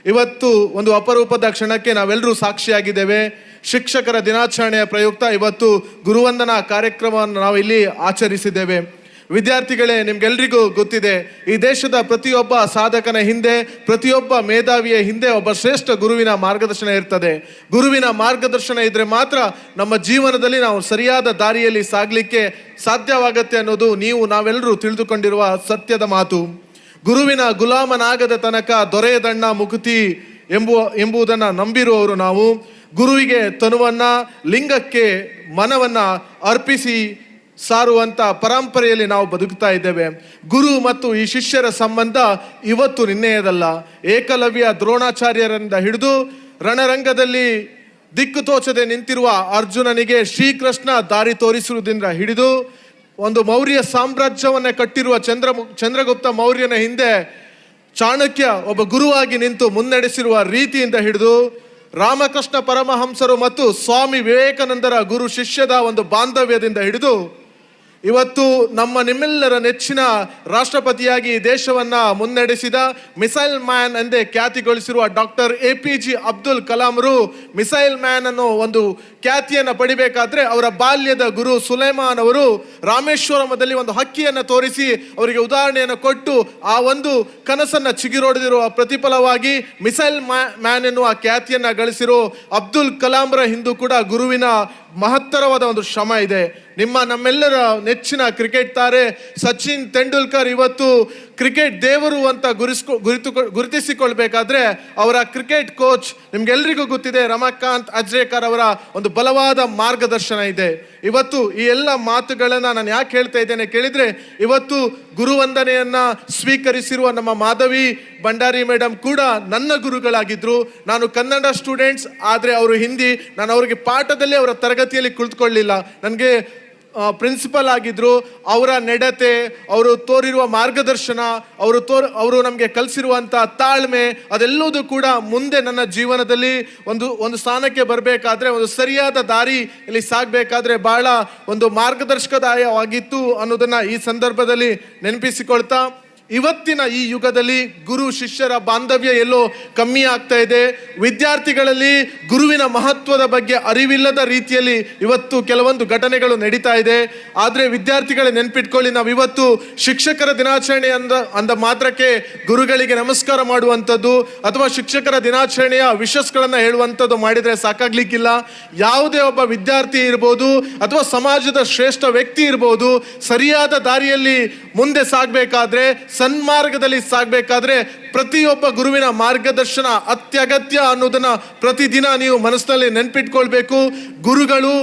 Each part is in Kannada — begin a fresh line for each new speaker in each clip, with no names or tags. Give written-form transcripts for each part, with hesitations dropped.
ಇವತ್ತು ಒಂದು ಅಪರೂಪದ ಕ್ಷಣಕ್ಕೆ ನಾವೆಲ್ಲರೂ ಸಾಕ್ಷಿಯಾಗಿದ್ದೇವೆ. ಶಿಕ್ಷಕರ ದಿನಾಚರಣೆಯ ಪ್ರಯುಕ್ತ ಇವತ್ತು ಗುರುವಂದನಾ ಕಾರ್ಯಕ್ರಮವನ್ನು ನಾವು ಇಲ್ಲಿ ಆಚರಿಸಿದ್ದೇವೆ. ವಿದ್ಯಾರ್ಥಿಗಳೇ, ನಿಮ್ಗೆಲ್ರಿಗೂ ಗೊತ್ತಿದೆ, ಈ ದೇಶದ ಪ್ರತಿಯೊಬ್ಬ ಸಾಧಕನ ಹಿಂದೆ, ಪ್ರತಿಯೊಬ್ಬ ಮೇಧಾವಿಯ ಹಿಂದೆ ಒಬ್ಬ ಶ್ರೇಷ್ಠ ಗುರುವಿನ ಮಾರ್ಗದರ್ಶನ ಇರ್ತದೆ. ಗುರುವಿನ ಮಾರ್ಗದರ್ಶನ ಇದ್ರೆ ಮಾತ್ರ ನಮ್ಮ ಜೀವನದಲ್ಲಿ ನಾವು ಸರಿಯಾದ ದಾರಿಯಲ್ಲಿ ಸಾಗಲಿಕ್ಕೆ ಸಾಧ್ಯವಾಗತ್ತೆ ಅನ್ನೋದು ನಾವೆಲ್ಲರೂ ತಿಳಿದುಕೊಂಡಿರುವ ಸತ್ಯದ ಮಾತು. ಗುರುವಿನ ಗುಲಾಮನಾಗದ ತನಕ ದೊರೆಯದಣ್ಣ ಮುಕುತಿ ಎಂಬುದನ್ನು ನಂಬಿರುವವರು ನಾವು. ಗುರುವಿಗೆ ತನುವನ್ನ, ಲಿಂಗಕ್ಕೆ ಮನವನ್ನ ಅರ್ಪಿಸಿ ಸಾರುವಂತ ಪರಂಪರೆಯಲ್ಲಿ ನಾವು ಬದುಕ್ತಾ ಇದ್ದೇವೆ. ಗುರು ಮತ್ತು ಈ ಶಿಷ್ಯರ ಸಂಬಂಧ ಇವತ್ತು ನಿನ್ನೆಯದಲ್ಲ. ಏಕಲವ್ಯ ದ್ರೋಣಾಚಾರ್ಯರಿಂದ ಹಿಡಿದು ರಣರಂಗದಲ್ಲಿ ದಿಕ್ಕು ತೋಚದೆ ನಿಂತಿರುವ ಅರ್ಜುನನಿಗೆ ಶ್ರೀಕೃಷ್ಣ ದಾರಿ ತೋರಿಸುವುದರಿಂದ ಹಿಡಿದು ಒಂದು ಮೌರ್ಯ ಸಾಮ್ರಾಜ್ಯವನ್ನೇ ಕಟ್ಟಿರುವ ಚಂದ್ರಗುಪ್ತ ಮೌರ್ಯನ ಹಿಂದೆ ಚಾಣಕ್ಯ ಒಬ್ಬ ಗುರುವಾಗಿ ನಿಂತು ಮುನ್ನಡೆಸಿರುವ ರೀತಿಯಿಂದ ಹಿಡಿದು ರಾಮಕೃಷ್ಣ ಪರಮಹಂಸರು ಮತ್ತು ಸ್ವಾಮಿ ವಿವೇಕಾನಂದರ ಗುರು ಶಿಷ್ಯದ ಒಂದು ಬಾಂಧವ್ಯದಿಂದ ಹಿಡಿದು ಇವತ್ತು ನಿಮ್ಮೆಲ್ಲರ ನೆಚ್ಚಿನ ರಾಷ್ಟ್ರಪತಿಯಾಗಿ ದೇಶವನ್ನ ಮುನ್ನಡೆಸಿದ ಮಿಸೈಲ್ ಮ್ಯಾನ್ ಎಂದೇ ಖ್ಯಾತಿಗೊಳಿಸಿರುವ ಡಾಕ್ಟರ್ APJ ಅಬ್ದುಲ್ ಕಲಾಂರು ಮಿಸೈಲ್ ಮ್ಯಾನ್ ಅನ್ನೋ ಒಂದು ಖ್ಯಾತಿಯನ್ನು ಪಡಿಬೇಕಾದ್ರೆ ಅವರ ಬಾಲ್ಯದ ಗುರು ಸುಲೈಮಾನ್ ಅವರು ರಾಮೇಶ್ವರಮದಲ್ಲಿ ಒಂದು ಹಕ್ಕಿಯನ್ನು ತೋರಿಸಿ ಅವರಿಗೆ ಉದಾಹರಣೆಯನ್ನು ಕೊಟ್ಟು ಆ ಒಂದು ಕನಸನ್ನ ಚಿಗಿರೊಡೆದಿರುವ ಪ್ರತಿಫಲವಾಗಿ ಮಿಸೈಲ್ ಮ್ಯಾನ್ ಎನ್ನುವ ಖ್ಯಾತಿಯನ್ನ ಗಳಿಸಿರೋ ಅಬ್ದುಲ್ ಕಲಾಂರ ಹಿಂದೂ ಕೂಡ ಗುರುವಿನ ಮಹತ್ತರವಾದ ಒಂದು ಶ್ರಮ ಇದೆ. ನಮ್ಮೆಲ್ಲರ ನೆಚ್ಚಿನ ಕ್ರಿಕೆಟ್ ತಾರೆ ಸಚಿನ್ ತೆಂಡೂಲ್ಕರ್ ಇವತ್ತು ಕ್ರಿಕೆಟ್ ದೇವರು ಅಂತ ಗುರುತಿಸಿಕೊಳ್ಬೇಕಾದ್ರೆ ಅವರ ಕ್ರಿಕೆಟ್ ಕೋಚ್ ನಿಮ್ಗೆಲ್ರಿಗೂ ಗೊತ್ತಿದೆ, ರಮಾಕಾಂತ್ ಅಜ್ರೇಕರ್ ಅವರ ಒಂದು ಬಲವಾದ ಮಾರ್ಗದರ್ಶನ ಇದೆ. ಇವತ್ತು ಈ ಎಲ್ಲ ಮಾತುಗಳನ್ನ ನಾನು ಯಾಕೆ ಹೇಳ್ತಾ ಇದ್ದೇನೆ ಕೇಳಿದ್ರೆ, ಇವತ್ತು ಗುರುವಂದನೆಯನ್ನ ಸ್ವೀಕರಿಸಿರುವ ನಮ್ಮ ಮಾಧವಿ ಭಂಡಾರಿ ಮೇಡಮ್ ಕೂಡ ನನ್ನ ಗುರುಗಳಾಗಿದ್ರು. ನಾನು ಕನ್ನಡ ಸ್ಟೂಡೆಂಟ್ಸ್ ಆದರೆ ಅವರು ಹಿಂದಿ. ನಾನು ಅವರಿಗೆ ಪಾಠದಲ್ಲಿ ಅವರ ತರಗತಿಯಲ್ಲಿ ಕುಳಿತುಕೊಳ್ಳಿಲ್ಲ. ನನಗೆ ಪ್ರಿನ್ಸಿಪಲ್ ಆಗಿದ್ರು. ಅವರ ನಡತೆ, ಅವರು ತೋರಿರುವ ಮಾರ್ಗದರ್ಶನ, ಅವರು ನಮಗೆ ಕಲಿಸಿರುವಂಥ ತಾಳ್ಮೆ, ಅದೆಲ್ಲದೂ ಕೂಡ ಮುಂದೆ ನನ್ನ ಜೀವನದಲ್ಲಿ ಒಂದು ಸ್ಥಾನಕ್ಕೆ ಬರಬೇಕಾದ್ರೆ, ಒಂದು ಸರಿಯಾದ ದಾರಿಯಲ್ಲಿ ಸಾಗಬೇಕಾದ್ರೆ ಬಹಳ ಒಂದು ಮಾರ್ಗದರ್ಶಕದಾಯವಾಗಿತ್ತು ಅನ್ನೋದನ್ನ ಈ ಸಂದರ್ಭದಲ್ಲಿ ನೆನಪಿಸಿಕೊಳ್ತಾ, ಇವತ್ತಿನ ಈ ಯುಗದಲ್ಲಿ ಗುರು ಶಿಷ್ಯರ ಬಾಂಧವ್ಯ ಎಲ್ಲೋ ಕಮ್ಮಿ ಆಗ್ತಾ ಇದೆ. ವಿದ್ಯಾರ್ಥಿಗಳಲ್ಲಿ ಗುರುವಿನ ಮಹತ್ವದ ಬಗ್ಗೆ ಅರಿವಿಲ್ಲದ ರೀತಿಯಲ್ಲಿ ಇವತ್ತು ಕೆಲವೊಂದು ಘಟನೆಗಳು ನಡೀತಾ ಇದೆ. ಆದರೆ ವಿದ್ಯಾರ್ಥಿಗಳೇ ನೆನ್ಪಿಟ್ಕೊಳ್ಳಿ, ನಾವು ಇವತ್ತು ಶಿಕ್ಷಕರ ದಿನಾಚರಣೆ ಅಂದ ಮಾತ್ರಕ್ಕೆ ಗುರುಗಳಿಗೆ ನಮಸ್ಕಾರ ಮಾಡುವಂಥದ್ದು ಅಥವಾ ಶಿಕ್ಷಕರ ದಿನಾಚರಣೆಯ ವಿಶಸ್ಗಳನ್ನು ಹೇಳುವಂಥದ್ದು ಮಾಡಿದರೆ ಸಾಕಾಗ್ಲಿಕ್ಕಿಲ್ಲ. ಯಾವುದೇ ಒಬ್ಬ ವಿದ್ಯಾರ್ಥಿ ಇರ್ಬೋದು ಅಥವಾ ಸಮಾಜದ ಶ್ರೇಷ್ಠ ವ್ಯಕ್ತಿ ಇರ್ಬೋದು, ಸರಿಯಾದ ದಾರಿಯಲ್ಲಿ ಮುಂದೆ ಸಾಗಬೇಕಾದ್ರೆ, ಸನ್ಮಾರ್ಗದಲ್ಲಿ ಸಾಗಬೇಕಾದ್ರೆ ಪ್ರತಿಯೊಬ್ಬ ಗುರುವಿನ ಮಾರ್ಗದರ್ಶನ ಅತ್ಯಗತ್ಯ ಅನ್ನೋದನ್ನ ಪ್ರತಿದಿನ ನೀವು ಮನಸ್ಸಿನಲ್ಲಿ ನೆನ್ಪಿಟ್ಕೊಳ್ಬೇಕು. ಗುರುಗಳು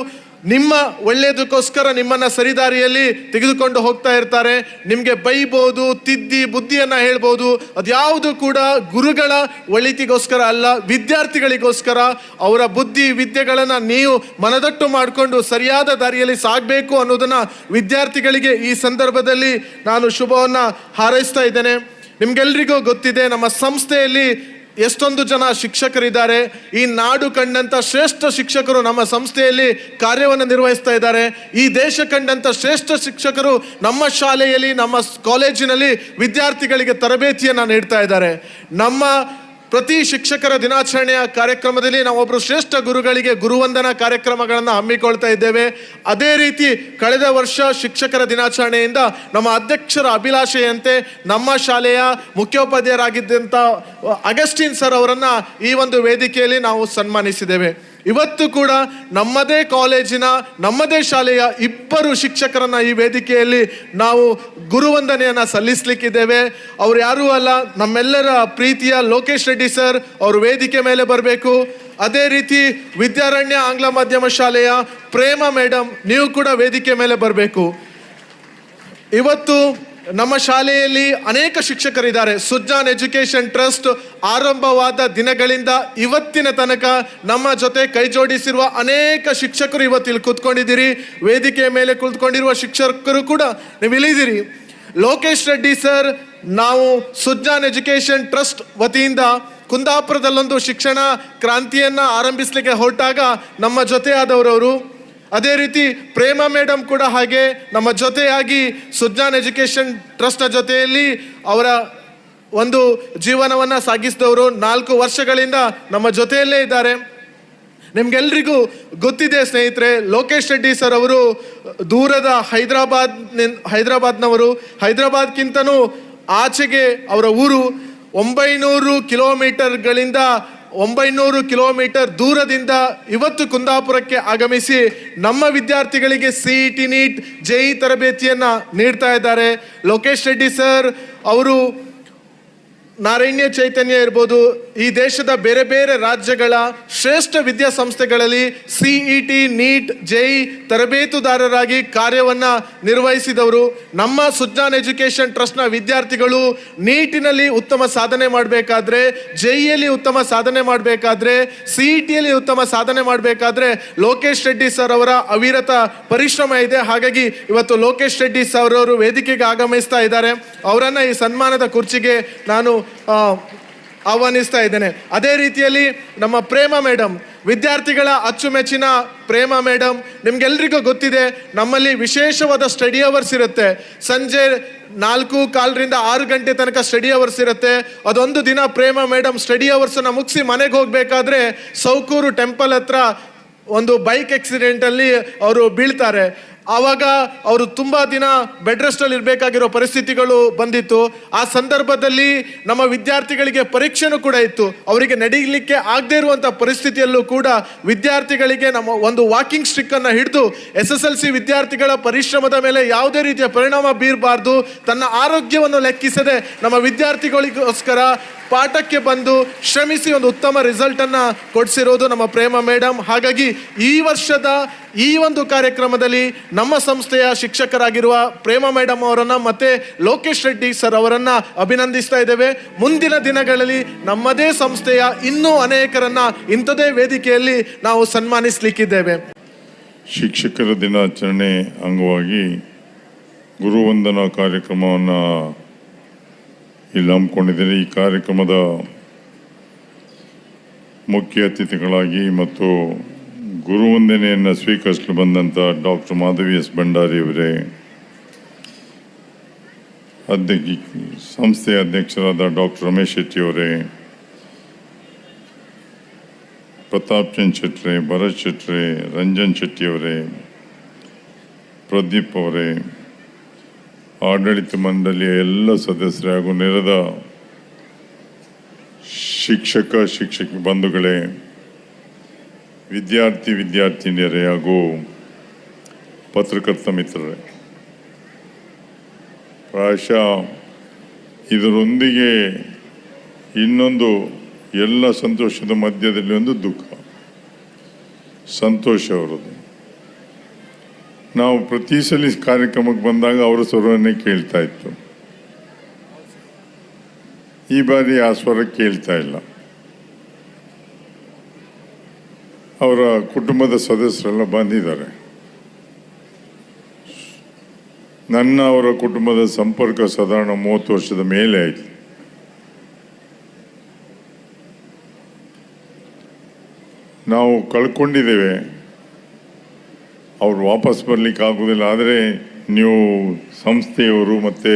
ನಿಮ್ಮ ಒಳ್ಳೆಯದಕ್ಕೋಸ್ಕರ ನಿಮ್ಮನ್ನ ಸರಿದಾರಿಯಲ್ಲಿ ತೆಗೆದುಕೊಂಡು ಹೋಗ್ತಾ ಇರ್ತಾರೆ. ನಿಮಗೆ ಬೈಬೋದು, ತಿದ್ದಿ ಬುದ್ಧಿಯನ್ನ ಹೇಳ್ಬೋದು. ಅದ್ಯಾವುದು ಕೂಡ ಗುರುಗಳ ಒಳಿತಿಗೋಸ್ಕರ ಅಲ್ಲ, ವಿದ್ಯಾರ್ಥಿಗಳಿಗೋಸ್ಕರ. ಅವರ ಬುದ್ಧಿ ವಿದ್ಯೆಗಳನ್ನ ನೀವು ಮನದಟ್ಟು ಮಾಡಿಕೊಂಡು ಸರಿಯಾದ ದಾರಿಯಲ್ಲಿ ಸಾಗಬೇಕು ಅನ್ನೋದನ್ನ ವಿದ್ಯಾರ್ಥಿಗಳಿಗೆ ಈ ಸಂದರ್ಭದಲ್ಲಿ ನಾನು ಶುಭವನ್ನ ಹಾರೈಸ್ತಾ ಇದ್ದೇನೆ. ನಿಮ್ಗೆಲ್ರಿಗೂ ಗೊತ್ತಿದೆ, ನಮ್ಮ ಸಂಸ್ಥೆಯಲ್ಲಿ ಎಷ್ಟೊಂದು ಜನ ಶಿಕ್ಷಕರಿದ್ದಾರೆ. ಈ ನಾಡು ಕಂಡಂಥ ಶ್ರೇಷ್ಠ ಶಿಕ್ಷಕರು ನಮ್ಮ ಸಂಸ್ಥೆಯಲ್ಲಿ ಕಾರ್ಯವನ್ನು ನಿರ್ವಹಿಸ್ತಾ ಇದ್ದಾರೆ. ಈ ದೇಶ ಕಂಡಂಥ ಶ್ರೇಷ್ಠ ಶಿಕ್ಷಕರು ನಮ್ಮ ಶಾಲೆಯಲ್ಲಿ, ನಮ್ಮ ಕಾಲೇಜಿನಲ್ಲಿ ವಿದ್ಯಾರ್ಥಿಗಳಿಗೆ ತರಬೇತಿಯನ್ನು ನೀಡ್ತಾ ಇದ್ದಾರೆ. ನಮ್ಮ ಪ್ರತಿ ಶಿಕ್ಷಕರ ದಿನಾಚರಣೆಯ ಕಾರ್ಯಕ್ರಮದಲ್ಲಿ ನಾವೊಬ್ಬರು ಶ್ರೇಷ್ಠ ಗುರುಗಳಿಗೆ ಗುರುವಂದನಾ ಕಾರ್ಯಕ್ರಮಗಳನ್ನು ಹಮ್ಮಿಕೊಳ್ತಾ ಇದ್ದೇವೆ. ಅದೇ ರೀತಿ ಕಳೆದ ವರ್ಷ ಶಿಕ್ಷಕರ ದಿನಾಚರಣೆಯಿಂದ ನಮ್ಮ ಅಧ್ಯಕ್ಷರ ಅಭಿಲಾಷೆಯಂತೆ ನಮ್ಮ ಶಾಲೆಯ ಮುಖ್ಯೋಪಾಧ್ಯಾಯರಾಗಿದ್ದಂಥ ಅಗಸ್ಟಿನ್ ಸರ್ ಅವರನ್ನು ಈ ಒಂದು ವೇದಿಕೆಯಲ್ಲಿ ನಾವು ಸನ್ಮಾನಿಸಿದ್ದೇವೆ. ಇವತ್ತು ಕೂಡ ನಮ್ಮದೇ ಕಾಲೇಜಿನ, ನಮ್ಮದೇ ಶಾಲೆಯ 2 ಶಿಕ್ಷಕರನ್ನ ಈ ವೇದಿಕೆಯಲ್ಲಿ ನಾವು ಗುರುವಂದನೆಯನ್ನು ಸಲ್ಲಿಸಲಿಕ್ಕಿದ್ದೇವೆ. ಅವ್ರು ಯಾರೂ ಅಲ್ಲ, ನಮ್ಮೆಲ್ಲರ ಪ್ರೀತಿಯ ಲೋಕೇಶ್ ರೆಡ್ಡಿ ಸರ್ ಅವರು ವೇದಿಕೆ ಮೇಲೆ ಬರಬೇಕು. ಅದೇ ರೀತಿ ವಿದ್ಯಾರಣ್ಯ ಆಂಗ್ಲ ಮಾಧ್ಯಮ ಶಾಲೆಯ ಪ್ರೇಮ ಮೇಡಮ್, ನೀವು ಕೂಡ ವೇದಿಕೆ ಮೇಲೆ ಬರಬೇಕು. ಇವತ್ತು ನಮ್ಮ ಶಾಲೆಯಲ್ಲಿ ಅನೇಕ ಶಿಕ್ಷಕರಿದ್ದಾರೆ. ಸುಜಾನ್ ಎಜುಕೇಶನ್ ಟ್ರಸ್ಟ್ ಆರಂಭವಾದ ದಿನಗಳಿಂದ ಇವತ್ತಿನ ತನಕ ನಮ್ಮ ಜೊತೆ ಕೈ ಜೋಡಿಸಿರುವ ಅನೇಕ ಶಿಕ್ಷಕರು ಇವತ್ತಿಲ್ಲಿ ಕೂತ್ಕೊಂಡಿದ್ದೀರಿ. ವೇದಿಕೆಯ ಮೇಲೆ ಕೂತ್ಕೊಂಡಿರುವ ಶಿಕ್ಷಕರು ಕೂಡ ನೀವು ಇಲ್ಲಿದ್ದೀರಿ. ಲೋಕೇಶ್ ರೆಡ್ಡಿ ಸರ್, ನಾವು ಸುಜಾನ್ ಎಜುಕೇಶನ್ ಟ್ರಸ್ಟ್ ವತಿಯಿಂದ ಕುಂದಾಪುರದಲ್ಲೊಂದು ಶಿಕ್ಷಣ ಕ್ರಾಂತಿಯನ್ನು ಆರಂಭಿಸಲಿಕ್ಕೆ ಹೊರಟಾಗ ನಮ್ಮ ಜೊತೆ ಆದವರವರು. ಅದೇ ರೀತಿ ಪ್ರೇಮ ಮೇಡಮ್ ಕೂಡ ಹಾಗೆ ನಮ್ಮ ಜೊತೆಯಾಗಿ ಸುಜಾನ್ ಎಜುಕೇಶನ್ ಟ್ರಸ್ಟ್ನ ಜೊತೆಯಲ್ಲಿ ಅವರ ಒಂದು ಜೀವನವನ್ನು ಸಾಗಿಸಿದವರು 4 ವರ್ಷಗಳಿಂದ ನಮ್ಮ ಜೊತೆಯಲ್ಲೇ ಇದ್ದಾರೆ. ನಿಮ್ಗೆಲ್ರಿಗೂ ಗೊತ್ತಿದೆ ಸ್ನೇಹಿತರೆ, ಲೋಕೇಶ್ ರೆಡ್ಡಿ ಸರ್ ಅವರು ದೂರದ ಹೈದರಾಬಾದ್ನವರು. ಹೈದರಾಬಾದ್ಗಿಂತನೂ ಆಚೆಗೆ ಅವರ ಊರು 900 ಕಿಲೋಮೀಟರ್ಗಳಿಂದ 900 ಕಿಲೋಮೀಟರ್ ದೂರದಿಂದ ಇವತ್ತು ಕುಂದಾಪುರಕ್ಕೆ ಆಗಮಿಸಿ ನಮ್ಮ ವಿದ್ಯಾರ್ಥಿಗಳಿಗೆ CET ನೀಟ್ JEE ತರಬೇತಿಯನ್ನು ನೀಡ್ತಾ ಇದ್ದಾರೆ. ಲೋಕೇಶ್ ರೆಡ್ಡಿ ಸರ್ ಅವರು ನಾರಾಯಣ್ಯ ಚೈತನ್ಯ ಇರ್ಬೋದು, ಈ ದೇಶದ ಬೇರೆ ಬೇರೆ ರಾಜ್ಯಗಳ ಶ್ರೇಷ್ಠ ವಿದ್ಯಾಸಂಸ್ಥೆಗಳಲ್ಲಿ CET ನೀಟ್ JEE ತರಬೇತುದಾರರಾಗಿ ಕಾರ್ಯವನ್ನು ನಿರ್ವಹಿಸಿದವರು. ನಮ್ಮ ಸುಜ್ಞಾನ್ ಎಜುಕೇಷನ್ ಟ್ರಸ್ಟ್ನ ವಿದ್ಯಾರ್ಥಿಗಳು ನೀಟಿನಲ್ಲಿ ಉತ್ತಮ ಸಾಧನೆ ಮಾಡಬೇಕಾದ್ರೆ, JEEಯಲ್ಲಿ ಉತ್ತಮ ಸಾಧನೆ ಮಾಡಬೇಕಾದ್ರೆ, CETಯಲ್ಲಿ ಉತ್ತಮ ಸಾಧನೆ ಮಾಡಬೇಕಾದ್ರೆ ಲೋಕೇಶ್ ರೆಡ್ಡಿ ಸರ್ ಅವರ ಅವಿರತ ಪರಿಶ್ರಮ ಇದೆ. ಹಾಗಾಗಿ ಇವತ್ತು ಲೋಕೇಶ್ ರೆಡ್ಡಿ ಸರ್ ಅವರು ವೇದಿಕೆಗೆ ಆಗಮಿಸ್ತಾ ಇದ್ದಾರೆ. ಅವರನ್ನು ಈ ಸನ್ಮಾನದ ಕುರ್ಚಿಗೆ ನಾನು ಆಹ್ವಾನಿಸ್ತಾ ಇದ್ದೇನೆ. ಅದೇ ರೀತಿಯಲ್ಲಿ ನಮ್ಮ ಪ್ರೇಮ ಮೇಡಮ್, ವಿದ್ಯಾರ್ಥಿಗಳ ಅಚ್ಚುಮೆಚ್ಚಿನ ಪ್ರೇಮ ಮೇಡಮ್, ನಿಮ್ಗೆಲ್ರಿಗೂ ಗೊತ್ತಿದೆ ನಮ್ಮಲ್ಲಿ ವಿಶೇಷವಾದ ಸ್ಟಡಿ ಅವರ್ಸ್ ಇರುತ್ತೆ. ಸಂಜೆ 4:15 6 ಗಂಟೆ ತನಕ ಸ್ಟಡಿ ಅವರ್ಸ್ ಇರುತ್ತೆ. ಅದೊಂದು ದಿನ ಪ್ರೇಮ ಮೇಡಮ್ ಸ್ಟಡಿ ಅವರ್ಸನ್ನು ಮುಗಿಸಿ ಮನೆಗೆ ಹೋಗಬೇಕಾದ್ರೆ ಸೌಕೂರು ಟೆಂಪಲ್ ಹತ್ರ ಒಂದು ಬೈಕ್ ಆಕ್ಸಿಡೆಂಟಲ್ಲಿ ಅವರು ಬೀಳ್ತಾರೆ. ಆವಾಗ ಅವರು ತುಂಬ ದಿನ ಬೆಡ್ ರೆಸ್ಟಲ್ಲಿ ಇರಬೇಕಾಗಿರೋ ಪರಿಸ್ಥಿತಿಗಳು ಬಂದಿತ್ತು. ಆ ಸಂದರ್ಭದಲ್ಲಿ ನಮ್ಮ ವಿದ್ಯಾರ್ಥಿಗಳಿಗೆ ಪರೀಕ್ಷೆನೂ ಕೂಡ ಇತ್ತು. ಅವರಿಗೆ ನಡೀಲಿಕ್ಕೆ ಆಗದೇ ಇರುವಂಥ ಪರಿಸ್ಥಿತಿಯಲ್ಲೂ ಕೂಡ ವಿದ್ಯಾರ್ಥಿಗಳಿಗೆ ನಮ್ಮ ಒಂದು ವಾಕಿಂಗ್ ಸ್ಟಿಕ್ಕನ್ನು ಹಿಡಿದು SSLC ವಿದ್ಯಾರ್ಥಿಗಳ ಪರಿಶ್ರಮದ ಮೇಲೆ ಯಾವುದೇ ರೀತಿಯ ಪರಿಣಾಮ ಬೀರಬಾರ್ದು, ತನ್ನ ಆರೋಗ್ಯವನ್ನು ಲೆಕ್ಕಿಸದೆ ನಮ್ಮ ವಿದ್ಯಾರ್ಥಿಗಳಿಗೋಸ್ಕರ ಪಾಠಕ್ಕೆ ಬಂದು ಶ್ರಮಿಸಿ ಒಂದು ಉತ್ತಮ ರಿಸಲ್ಟನ್ನು ಕೊಡಿಸಿರೋದು ನಮ್ಮ ಪ್ರೇಮ ಮೇಡಮ್. ಹಾಗಾಗಿ ಈ ವರ್ಷದ ಈ ಒಂದು ಕಾರ್ಯಕ್ರಮದಲ್ಲಿ ನಮ್ಮ ಸಂಸ್ಥೆಯ ಶಿಕ್ಷಕರಾಗಿರುವ ಪ್ರೇಮ ಮೇಡಮ್ ಅವರನ್ನು ಮತ್ತು ಲೋಕೇಶ್ ರೆಡ್ಡಿ ಸರ್ ಅವರನ್ನು ಅಭಿನಂದಿಸ್ತಾ ಇದ್ದೇವೆ. ಮುಂದಿನ ದಿನಗಳಲ್ಲಿ ನಮ್ಮದೇ ಸಂಸ್ಥೆಯ ಇನ್ನೂ ಅನೇಕರನ್ನು ಇಂಥದೇ ವೇದಿಕೆಯಲ್ಲಿ ನಾವು ಸನ್ಮಾನಿಸಲಿಕ್ಕಿದ್ದೇವೆ.
ಶಿಕ್ಷಕರ ದಿನಾಚರಣೆ ಅಂಗವಾಗಿ ಗುರುವಂದನಾ ಕಾರ್ಯಕ್ರಮವನ್ನು ಇಲ್ಲಿ ಹಮ್ಮಿಕೊಂಡಿದ್ದೇನೆ. ಈ ಕಾರ್ಯಕ್ರಮದ ಮುಖ್ಯ ಅತಿಥಿಗಳಾಗಿ ಮತ್ತು ಗುರುವಂದನೆಯನ್ನು ಸ್ವೀಕರಿಸಲು ಬಂದಂಥ ಡಾಕ್ಟರ್ ಮಾಧವಿ ಎಸ್ ಭಂಡಾರಿ ಅವರೇ, ಸಂಸ್ಥೆಯ ಅಧ್ಯಕ್ಷರಾದ ಡಾಕ್ಟರ್ ರಮೇಶ್ ಶೆಟ್ಟಿ ಅವರೇ, ಪ್ರತಾಪ್ ಚಂದ್ ಶೆಟ್ರೆ, ಭರತ್ ಶೆಟ್ರೆ, ರಂಜನ್ ಶೆಟ್ಟಿ ಅವರೇ, ಪ್ರದೀಪ್ ಅವರೇ, ಆಡಳಿತ ಮಂಡಳಿಯ ಎಲ್ಲ ಸದಸ್ಯರೇ ಹಾಗೂ ನೆರೆದ ಶಿಕ್ಷಕಿ ಬಂಧುಗಳೇ, ವಿದ್ಯಾರ್ಥಿನಿಯರೇ ಹಾಗೂ ಪತ್ರಕರ್ತ ಮಿತ್ರರೇ, ಪ್ರಾಯಶಃ ಇದರೊಂದಿಗೆ ಇನ್ನೊಂದು ಎಲ್ಲ ಸಂತೋಷದ ಮಧ್ಯದಲ್ಲಿ ಒಂದು ದುಃಖ. ಸಂತೋಷ ಅವರದು. ನಾವು ಪ್ರತಿ ಸಲ ಕಾರ್ಯಕ್ರಮಕ್ಕೆ ಬಂದಾಗ ಅವರ ಸ್ವರವನ್ನೇ ಕೇಳ್ತಾ ಇತ್ತು. ಈ ಬಾರಿ ಆ ಸ್ವರ ಕೇಳ್ತಾ ಇಲ್ಲ. ಅವರ ಕುಟುಂಬದ ಸದಸ್ಯರೆಲ್ಲ ಬಂದಿದ್ದಾರೆ. ನನ್ನ ಅವರ ಕುಟುಂಬದ ಸಂಪರ್ಕ ಸಾಧಾರಣ 30 ವರ್ಷದ ಮೇಲೆ ಆಯಿತು. ನಾವು ಕಳ್ಕೊಂಡಿದ್ದೇವೆ. ಅವ್ರು ವಾಪಸ್ ಬರಲಿಕ್ಕೆ ಆಗೋದಿಲ್ಲ. ಆದರೆ ನೀವು ಸಂಸ್ಥೆಯವರು ಮತ್ತು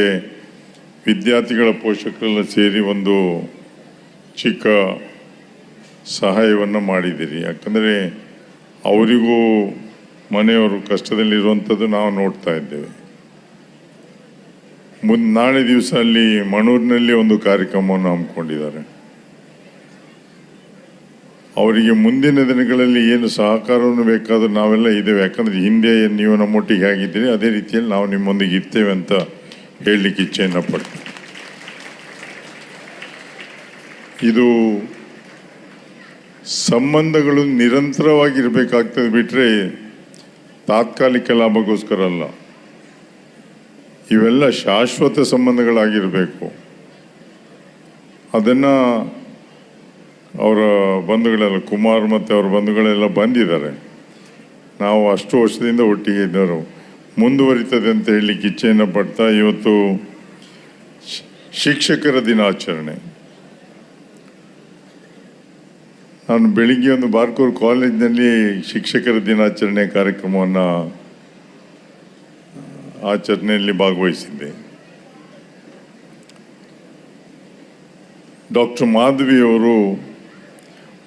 ವಿದ್ಯಾರ್ಥಿಗಳ ಪೋಷಕರೆಲ್ಲ ಸೇರಿ ಒಂದು ಚಿಕ್ಕ ಸಹಾಯವನ್ನು ಮಾಡಿದ್ದೀರಿ. ಯಾಕಂದರೆ ಅವರಿಗೂ ಮನೆಯವರು ಕಷ್ಟದಲ್ಲಿರುವಂಥದ್ದು ನಾವು ನೋಡ್ತಾ ಇದ್ದೇವೆ. ನಾಳೆ ದಿವಸ ಅಲ್ಲಿ ಮಣೂರಿನಲ್ಲಿ ಒಂದು ಕಾರ್ಯಕ್ರಮವನ್ನು ಹಮ್ಮಿಕೊಂಡಿದ್ದಾರೆ. ಅವರಿಗೆ ಮುಂದಿನ ದಿನಗಳಲ್ಲಿ ಏನು ಸಹಕಾರವನ್ನು ಬೇಕಾದರೂ ನಾವೆಲ್ಲ ಇದ್ದೇವೆ. ಯಾಕಂದರೆ ಹಿಂದೆ ನೀವು ನಮ್ಮೊಟ್ಟಿಗೆ ಆಗಿದ್ದೀರಿ, ಅದೇ ರೀತಿಯಲ್ಲಿ ನಾವು ನಿಮ್ಮೊಂದಿಗೆ ಇರ್ತೇವೆ ಅಂತ ಹೇಳಲಿಕ್ಕೆ ಇಚ್ಛೆಯನ್ನು ಪಡ್ತೀನಿ. ಇದು ಸಂಬಂಧಗಳು ನಿರಂತರವಾಗಿರಬೇಕಾಗ್ತದೆ ಬಿಟ್ಟರೆ ತಾತ್ಕಾಲಿಕ ಲಾಭಕ್ಕೋಸ್ಕರ ಅಲ್ಲ. ಇವೆಲ್ಲ ಶಾಶ್ವತ ಸಂಬಂಧಗಳಾಗಿರಬೇಕು. ಅದನ್ನು ಅವರ ಬಂಧುಗಳೆಲ್ಲ, ಕುಮಾರ್ ಮತ್ತು ಅವರ ಬಂಧುಗಳೆಲ್ಲ ಬಂದಿದ್ದಾರೆ. ನಾವು ಅಷ್ಟು ವರ್ಷದಿಂದ ಒಟ್ಟಿಗೆ ಇದ್ದವರು. ಮುಂದುವರಿತದೆ ಅಂತ ಹೇಳಲಿಕ್ಕೆ ಇಚ್ಛೆಯನ್ನು ಪಡ್ತಾ, ಇವತ್ತು ಶಿಕ್ಷಕರ ದಿನಾಚರಣೆ. ನಾನು ಬೆಳಿಗ್ಗೆ ಒಂದು ಬಾರ್ಕೂರು ಕಾಲೇಜಿನಲ್ಲಿ ಶಿಕ್ಷಕರ ದಿನಾಚರಣೆ ಕಾರ್ಯಕ್ರಮವನ್ನು ಆಚರಣೆಯಲ್ಲಿ ಭಾಗವಹಿಸಿದ್ದೆ. ಡಾಕ್ಟರ್ ಮಾಧವಿ ಅವರು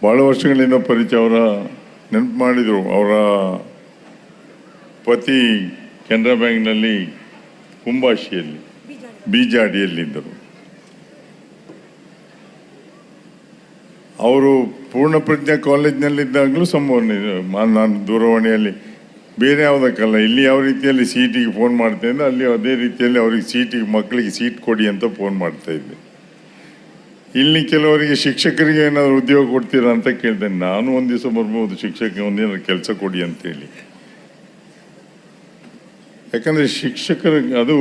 ಭಾಳ ವರ್ಷಗಳಿಂದ ಪರಿಚಯ. ಅವರ ನೆನಪು ಮಾಡಿದರು. ಅವರ ಪತಿ ಕೆನರಾ ಬ್ಯಾಂಕ್ನಲ್ಲಿ ಕುಂಬಾಶಿಯಲ್ಲಿ ಬೀಜಾಡಿಯಲ್ಲಿದ್ದರು. ಅವರು ಪೂರ್ಣಪ್ರಜ್ಞಾ ಕಾಲೇಜ್ನಲ್ಲಿದ್ದಾಗಲೂ ನಾನು ದೂರವಾಣಿಯಲ್ಲಿ ಬೇರೆ ಯಾವುದಕ್ಕಲ್ಲ, ಇಲ್ಲಿ ಯಾವ ರೀತಿಯಲ್ಲಿ ಸೀಟಿಗೆ ಫೋನ್ ಮಾಡ್ತಾ ಇದ್ದೆ, ಅಲ್ಲಿ ಅದೇ ರೀತಿಯಲ್ಲಿ ಅವ್ರಿಗೆ ಸೀಟಿಗೆ ಮಕ್ಕಳಿಗೆ ಸೀಟ್ ಕೊಡಿ ಅಂತ ಫೋನ್ ಮಾಡ್ತಾಯಿದ್ದೆ. ಇಲ್ಲಿ ಕೆಲವರಿಗೆ ಶಿಕ್ಷಕರಿಗೆ ಏನಾದರೂ ಉದ್ಯೋಗ ಕೊಡ್ತೀರಾ ಅಂತ ಕೇಳ್ತೇನೆ. ನಾನು ಒಂದು ದಿವಸ ಬರ್ಬೋದು ಶಿಕ್ಷಕ ಒಂದೇನಾದ್ರು ಕೆಲಸ ಕೊಡಿ ಅಂತೇಳಿ. ಯಾಕಂದರೆ ಶಿಕ್ಷಕರಿಗೆ ಅದು